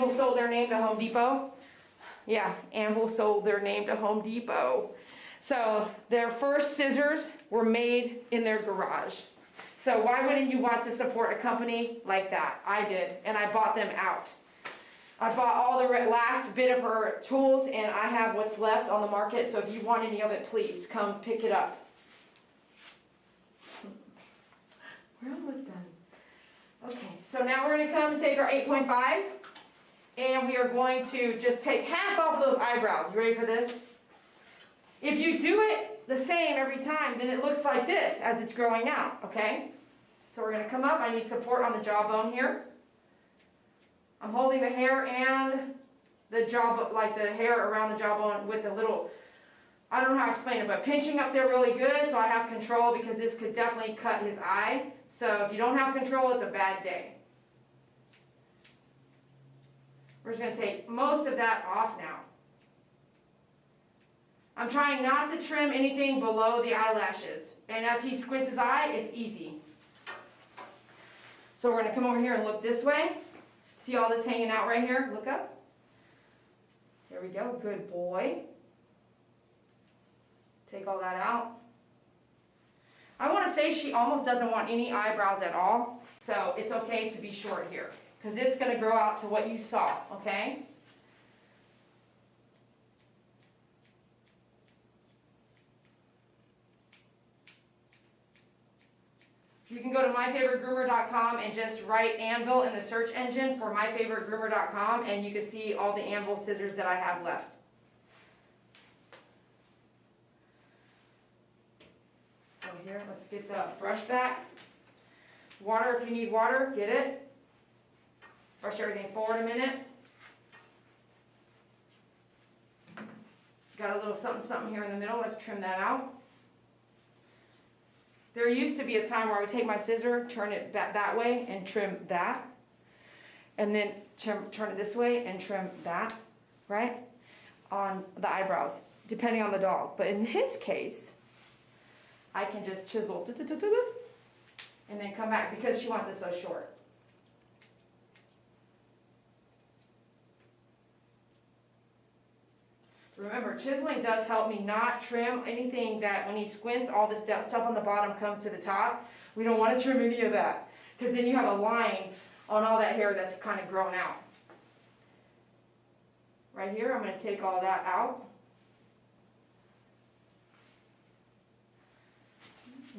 sold their name to Home Depot. Yeah, Anvil sold their name to Home Depot. So their first scissors were made in their garage. So why wouldn't you want to support a company like that? I did, and I bought them out. I bought all the last bit of her tools, and I have what's left on the market, so if you want any of it, please come pick it up. We're almost done. Okay, so now we're going to come and take our 8.5s, and we are going to just take half off of those eyebrows. You ready for this? If you do it the same every time, then it looks like this as it's growing out, okay? So we're going to come up. I need support on the jawbone here. I'm holding the hair and the jaw, like the hair around the jawbone with a little, I don't know how to explain it, but pinching up there really good so I have control, because this could definitely cut his eye. So if you don't have control, it's a bad day. We're just going to take most of that off now. I'm trying not to trim anything below the eyelashes. And as he squints his eye, it's easy. So we're going to come over here and look this way. See all this hanging out right here? Look up. There we go. Good boy. Take all that out. I want to say she almost doesn't want any eyebrows at all. So it's okay to be short here, because it's going to grow out to what you saw, okay? You can go to myfavoritegroomer.com and just write anvil in the search engine for myfavoritegroomer.com, and you can see all the anvil scissors that I have left. So here, let's get the brush back. Water, if you need water, get it. Brush everything forward a minute. Got a little something something here in the middle. Let's trim that out. There used to be a time where I would take my scissor, turn it back that way, and trim that. And then turn it this way and trim that, right? On the eyebrows, depending on the dog. But in his case, I can just chisel, and then come back, because she wants it so short. Remember, chiseling does help me not trim anything that when he squints, all this stuff on the bottom comes to the top. We don't want to trim any of that, because then you have a line on all that hair that's kind of grown out. Right here, I'm going to take all that out.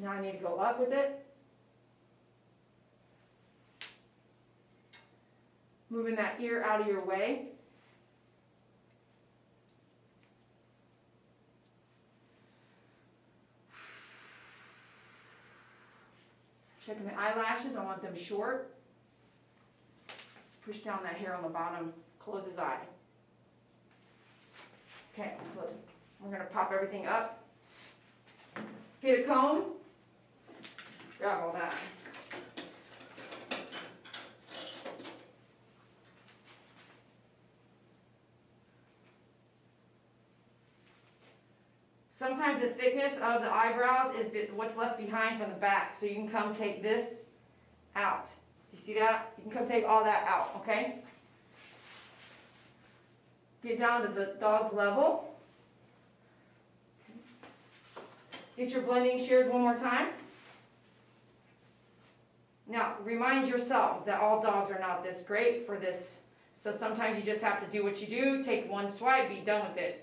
Now I need to go up with it. Moving that ear out of your way. Checking the eyelashes, I want them short. Push down that hair on the bottom, close his eye. Okay, so we're going to pop everything up. Get a comb. Grab all that. Sometimes the thickness of the eyebrows is what's left behind from the back. So you can come take this out. You see that? You can come take all that out, okay? Get down to the dog's level. Get your blending shears one more time. Now, remind yourselves that all dogs are not this great for this. So sometimes you just have to do what you do, take one swipe, be done with it.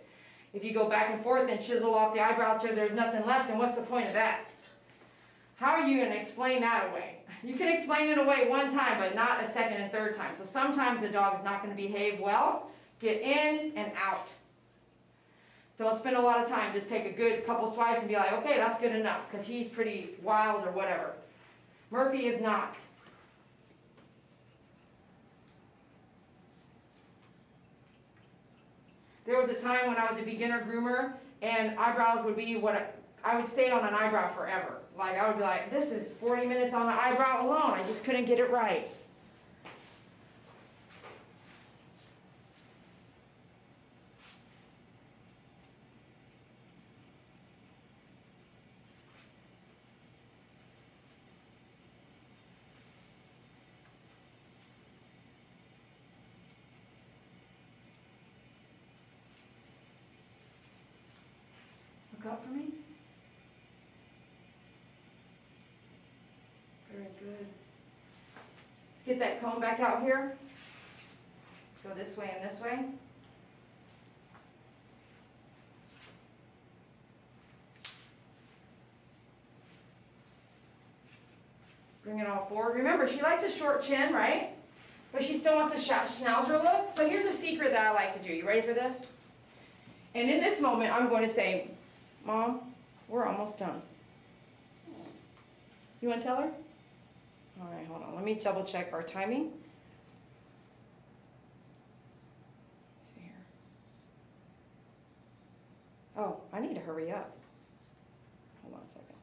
If you go back and forth and chisel off the eyebrows till there's nothing left, then what's the point of that? How are you going to explain that away? You can explain it away one time, but not a second and third time. So sometimes the dog is not going to behave well. Get in and out. Don't spend a lot of time. Just take a good couple swipes and be like, okay, that's good enough, because he's pretty wild or whatever. Murphy is not. There was a time when I was a beginner groomer, and eyebrows would be what I would stay on an eyebrow forever. Like, I would be like, this is 40 minutes on the eyebrow alone. I just couldn't get it right. Look up for me. Very good. Let's get that comb back out here. Go this way and this way. Bring it all forward. Remember, she likes a short chin, right? But she still wants a schnauzer look. So here's a secret that I like to do. You ready for this? And in this moment, I'm going to say, Mom, we're almost done. You want to tell her? All right, hold on. Let me double check our timing. Let's see here. Oh, I need to hurry up. Hold on a second.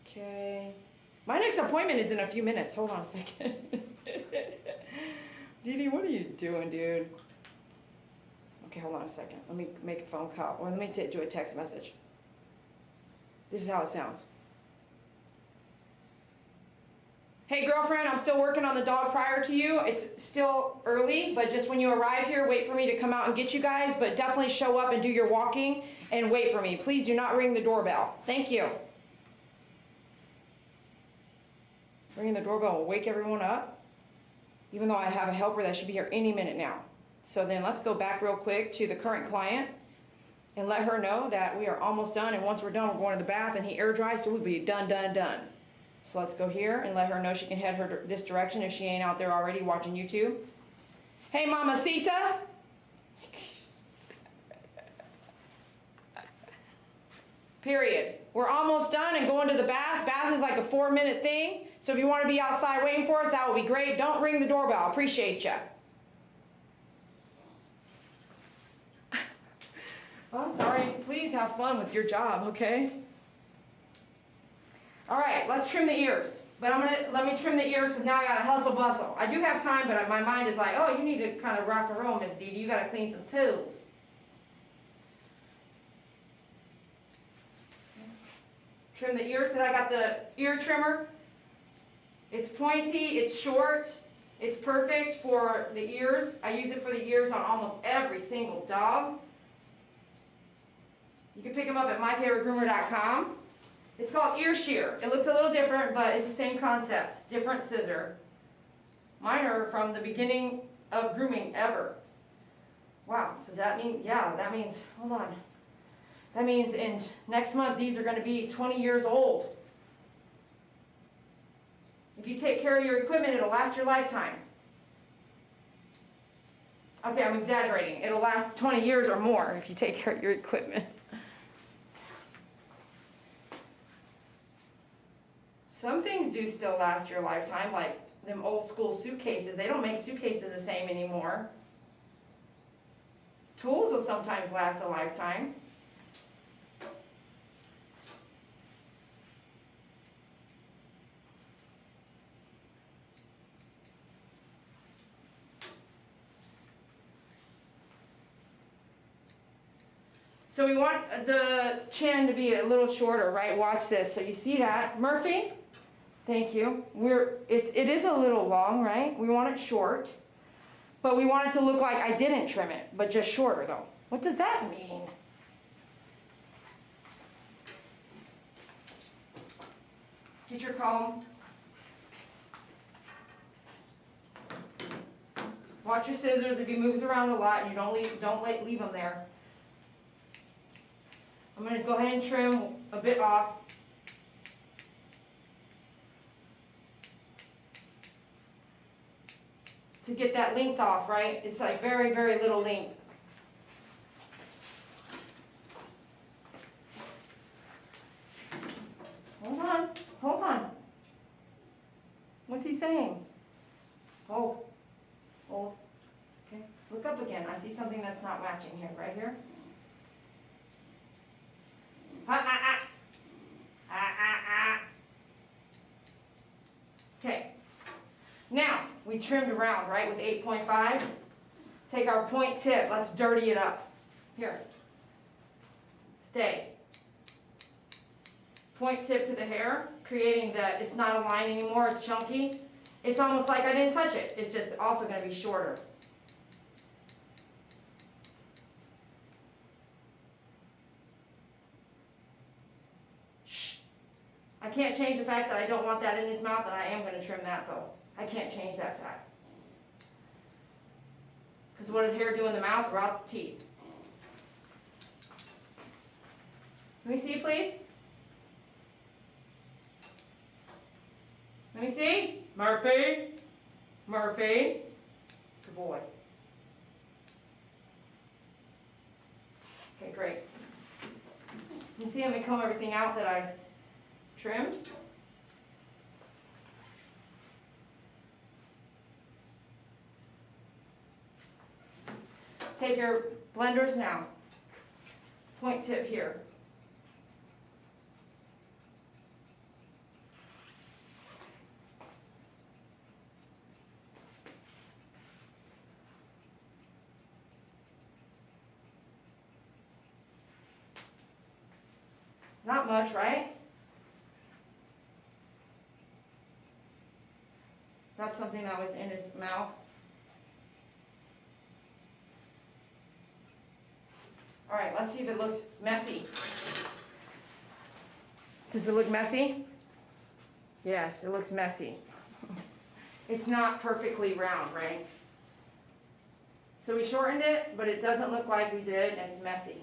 Okay. My next appointment is in a few minutes. Hold on a second. Dee Dee, what are you doing, dude? Okay, hold on a second. Let me make a phone call. Or let me do a text message. This is how it sounds. Hey, girlfriend, I'm still working on the dog prior to you. It's still early, but just when you arrive here, wait for me to come out and get you guys. But definitely show up and do your walking and wait for me. Please do not ring the doorbell. Thank you. Ringing the doorbell will wake everyone up, even though I have a helper that should be here any minute now. So then let's go back real quick to the current client and let her know that we are almost done. And once we're done, we're going to the bath and he air dries, so we'll be done. So let's go here and let her know she can head her this direction if she ain't out there already watching YouTube. Hey, Mamacita. Period. We're almost done and going to the bath. Bath is like a 4-minute thing. So if you want to be outside waiting for us, that would be great. Don't ring the doorbell. Appreciate you. Oh, sorry. Please have fun with your job, okay? All right, let's trim the ears. But let me trim the ears because now I got to hustle bustle. I do have time, but my mind is like, oh, you need to kind of rock and roll, Miss Dee Dee. You got to clean some tools. Trim the ears because I got the ear trimmer. It's pointy, it's short, it's perfect for the ears. I use it for the ears on almost every single dog. You can pick them up at myfavoritegroomer.com. It's called ear shear. It looks a little different, but it's the same concept. Different scissor. Mine are from the beginning of grooming ever. Wow, so that means, hold on. That means in next month, these are going to be 20 years old. If you take care of your equipment, it'll last your lifetime. Okay, I'm exaggerating. It'll last 20 years or more if you take care of your equipment. Some things do still last your lifetime, like them old school suitcases. They don't make suitcases the same anymore. Tools will sometimes last a lifetime. So we want the chin to be a little shorter, right? Watch this. So you see that? Murphy? Thank you. It is a little long, right? We want it short. But we want it to look like I didn't trim it, but just shorter though. What does that mean? Get your comb. Watch your scissors. If he moves around a lot, you don't leave them there. I'm going to go ahead and trim a bit off. To get that length off, right? It's like very, very little length. Hold on. What's he saying? Oh. Okay. Look up again. I see something that's not matching here, right here. Okay. Now, we trimmed around, right, with 8.5. Take our point tip. Let's dirty it up. Here. Stay. Point tip to the hair, creating that it's not a line anymore, it's chunky. It's almost like I didn't touch it. It's just also going to be shorter. I can't change the fact that I don't want that in his mouth, and I am going to trim that though. I can't change that fact. Because what does hair do in the mouth? Rot the teeth. Let me see, please. Let me see. Murphy. Murphy. Good boy. Okay, great. You see, let me comb everything out that I trimmed. Take your blenders now. Point tip here. Not much, right? That's something that was in his mouth. All right, let's see if it looks messy. Does it look messy? Yes, it looks messy. It's not perfectly round, right? So we shortened it, but it doesn't look like we did, and it's messy.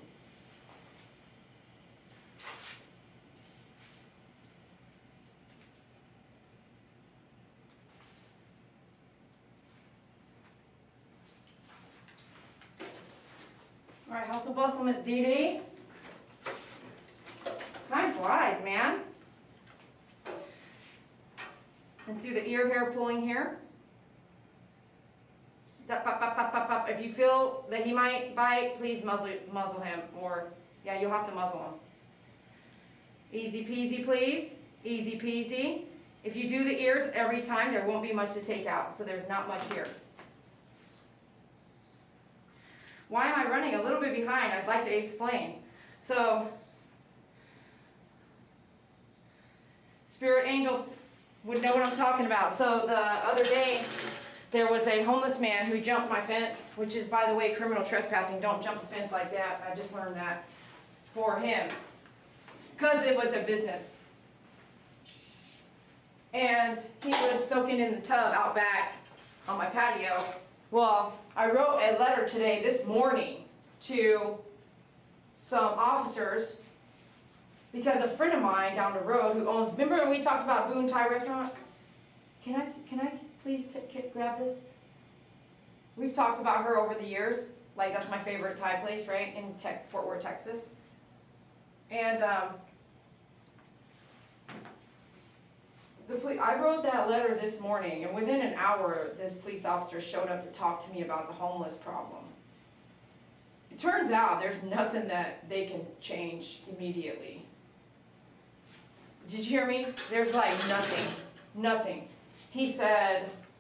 All right, hustle bustle, Miss Dee Dee. Time flies, man. And do the ear hair pulling here. If you feel that he might bite, please muzzle him. Or, yeah, you'll have to muzzle him. Easy peasy, please. Easy peasy. If you do the ears every time, there won't be much to take out. So there's not much here. Why am I running a little bit behind? I'd like to explain. So, spirit angels would know what I'm talking about. So the other day, there was a homeless man who jumped my fence, which is, by the way, criminal trespassing. Don't jump a fence like that. I just learned that for him. Because it was a business. And he was soaking in the tub out back on my patio. Well, I wrote a letter today, this morning, to some officers because a friend of mine down the road who owns, remember we talked about Boone Thai Restaurant? Can I please grab this? We've talked about her over the years. Like, that's my favorite Thai place, right, in Fort Worth, Texas. And I wrote that letter this morning, and within an hour, this police officer showed up to talk to me about the homeless problem. It turns out there's nothing that they can change immediately. Did you hear me? There's like nothing.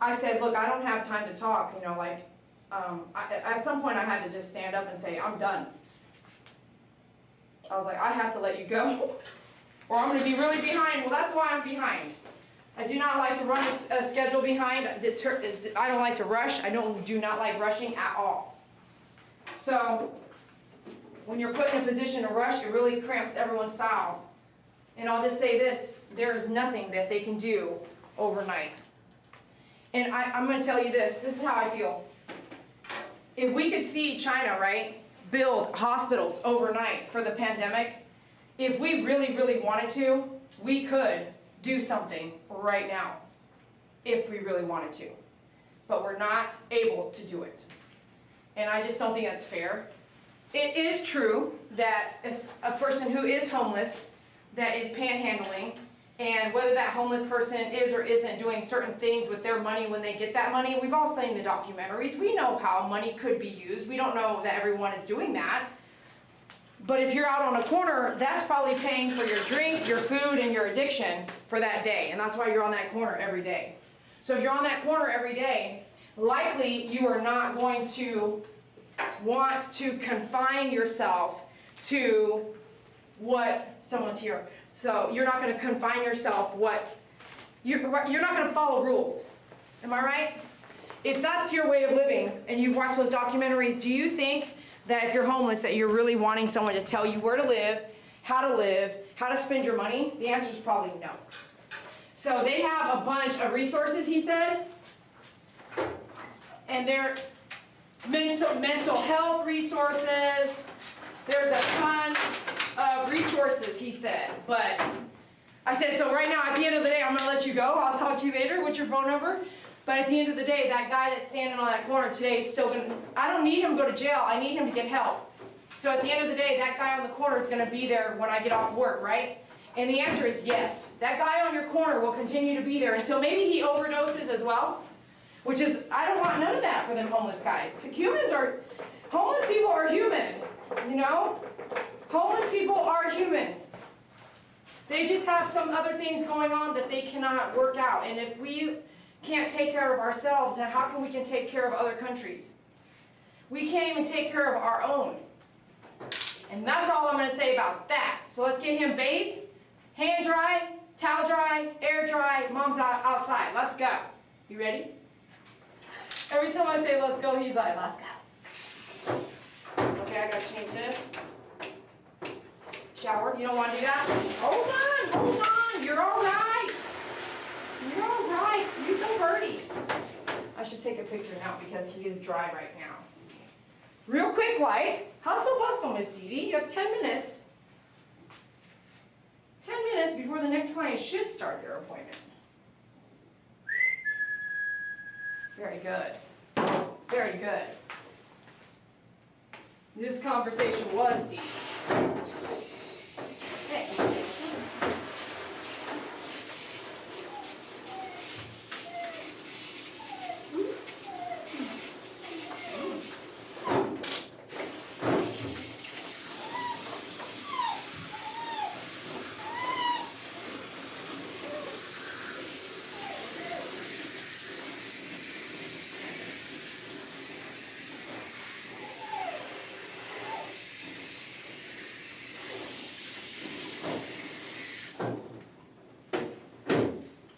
I said, look, I don't have time to talk, you know, like, at some point I had to just stand up and say, I'm done. I was like, I have to let you go, or I'm gonna be really behind. Well, that's why I'm behind. I do not like to run a schedule behind. I don't like to rush. I do not like rushing at all. So when you're put in a position to rush, it really cramps everyone's style. And I'll just say this, there is nothing that they can do overnight. And I'm going to tell you this is how I feel. If we could see China, right, build hospitals overnight for the pandemic, if we really, really wanted to, we could do something right now, if we really wanted to. But we're not able to do it. And I just don't think that's fair. It is true that a person who is homeless, that is panhandling, and whether that homeless person is or isn't doing certain things with their money when they get that money, we've all seen the documentaries. We know how money could be used. We don't know that everyone is doing that. But if you're out on a corner, that's probably paying for your drink, your food, and your addiction for that day. And that's why you're on that corner every day. So if you're on that corner every day, likely you are not going to want to confine yourself to what someone's here. So you're not going to confine yourself you're not going to follow rules. Am I right? If that's your way of living and you've watched those documentaries, do you think that if you're homeless that you're really wanting someone to tell you where to live, how to spend your money? The answer is probably no. So they have a bunch of resources, he said, and they're mental health resources. There's a ton of resources, he said. But I said, so right now, at the end of the day, I'm going to let you go. I'll talk to you later. What's your phone number? But at the end of the day, that guy that's standing on that corner today is still going to, I don't need him to go to jail. I need him to get help. So at the end of the day, that guy on the corner is going to be there when I get off work, right? And the answer is yes. That guy on your corner will continue to be there until maybe he overdoses as well. Which is, I don't want none of that for them homeless guys. Homeless people are human, you know? Homeless people are human. They just have some other things going on that they cannot work out. And if we can't take care of ourselves, then how can we take care of other countries? We can't even take care of our own. And that's all I'm going to say about that. So let's get him bathed, hand dry, towel dry, air dry, mom's outside. Let's go. You ready? Every time I say let's go, he's like, let's go. Okay, I gotta change this. Shower, you don't want to do that? Hold on, you're all right. You're all right, you're so pretty. I should take a picture now because he is dry right now. Real quick, like, hustle bustle, Miss Dee Dee. You have 10 minutes. 10 minutes before the next client should start their appointment. Very good. Very good. This conversation was deep. Hey.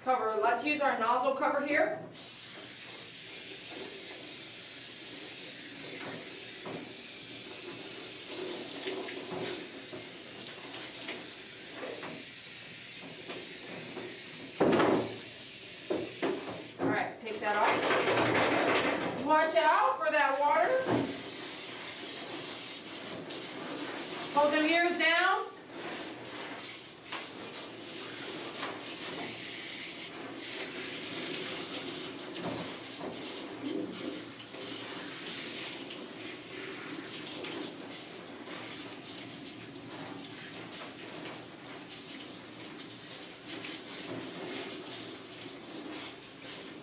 Cover. Let's use our nozzle cover here. All right, let's take that off. Watch out for that water. Hold them ears down.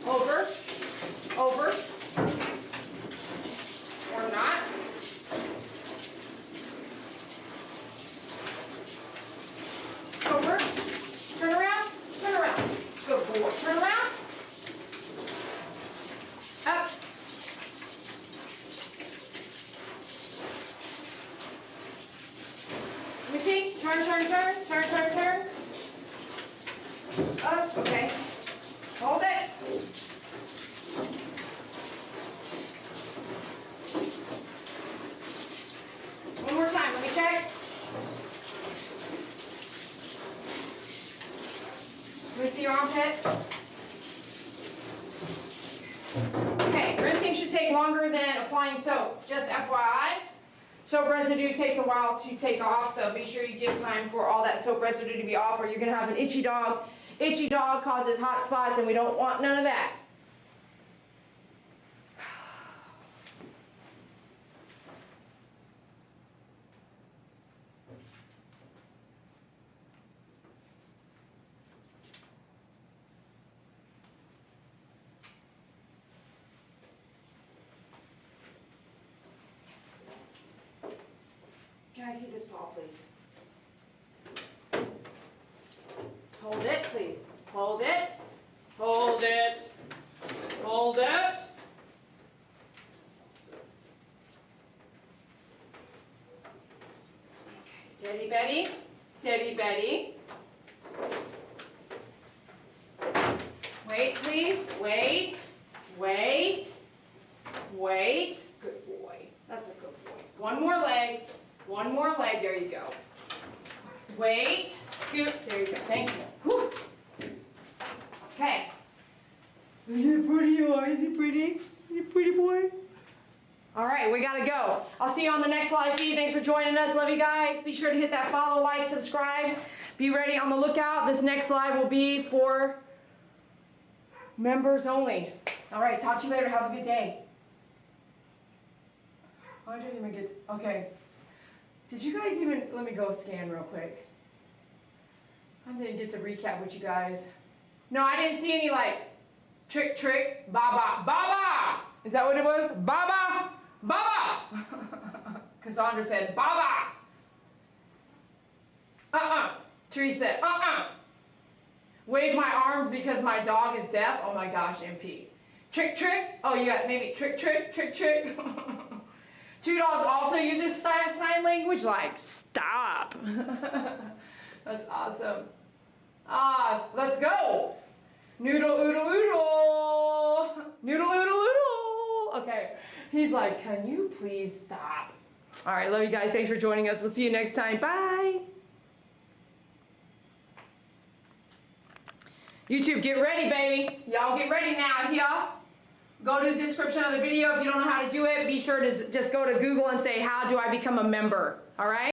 Over, over, or not. Over, turn around, good boy, turn around, up. Let me see, turn, up, okay, hold it. One more time, let me check. Let me see your armpit. Okay, rinsing should take longer than applying soap. Just FYI, soap residue takes a while to take off, so be sure you give time for all that soap residue to be off or you're going to have an itchy dog. Itchy dog causes hot spots and we don't want none of that. Can I see this paw, please? Hold it, please. Hold it. Hold it. Hold it. Okay, steady, Betty. Steady, Betty. Wait, please. Wait. Wait. Wait. Good boy. That's a good boy. One more leg. One more leg. There you go. Wait. Scoot. There you go. Thank you. Whew. pretty boy. Is he pretty? Is he a pretty boy? All right, we gotta go. I'll see you on the next live feed. Thanks for joining us. Love you guys. Be sure to hit that follow, like, subscribe. Be ready on the lookout. This next live will be for members only. All right, talk to you later. Have a good day. Oh, I didn't even get, okay. Did you guys even, let me go scan real quick. I didn't get to recap with you guys. No, I didn't see any like, trick, baba, baba. Is that what it was? Baba, baba. Cassandra said, baba. Teresa said, Wave my arms because my dog is deaf. Oh my gosh, MP. Trick. Oh, you got maybe trick. Two Dogs also uses sign language, like stop. That's awesome. Let's go. Noodle, oodle, oodle. Noodle, oodle, oodle. Okay. He's like, can you please stop? All right, love you guys. Thanks for joining us. We'll see you next time. Bye. YouTube, get ready, baby. Y'all get ready now, y'all. Go to the description of the video. If you don't know how to do it, be sure to just go to Google and say, how do I become a member? All right?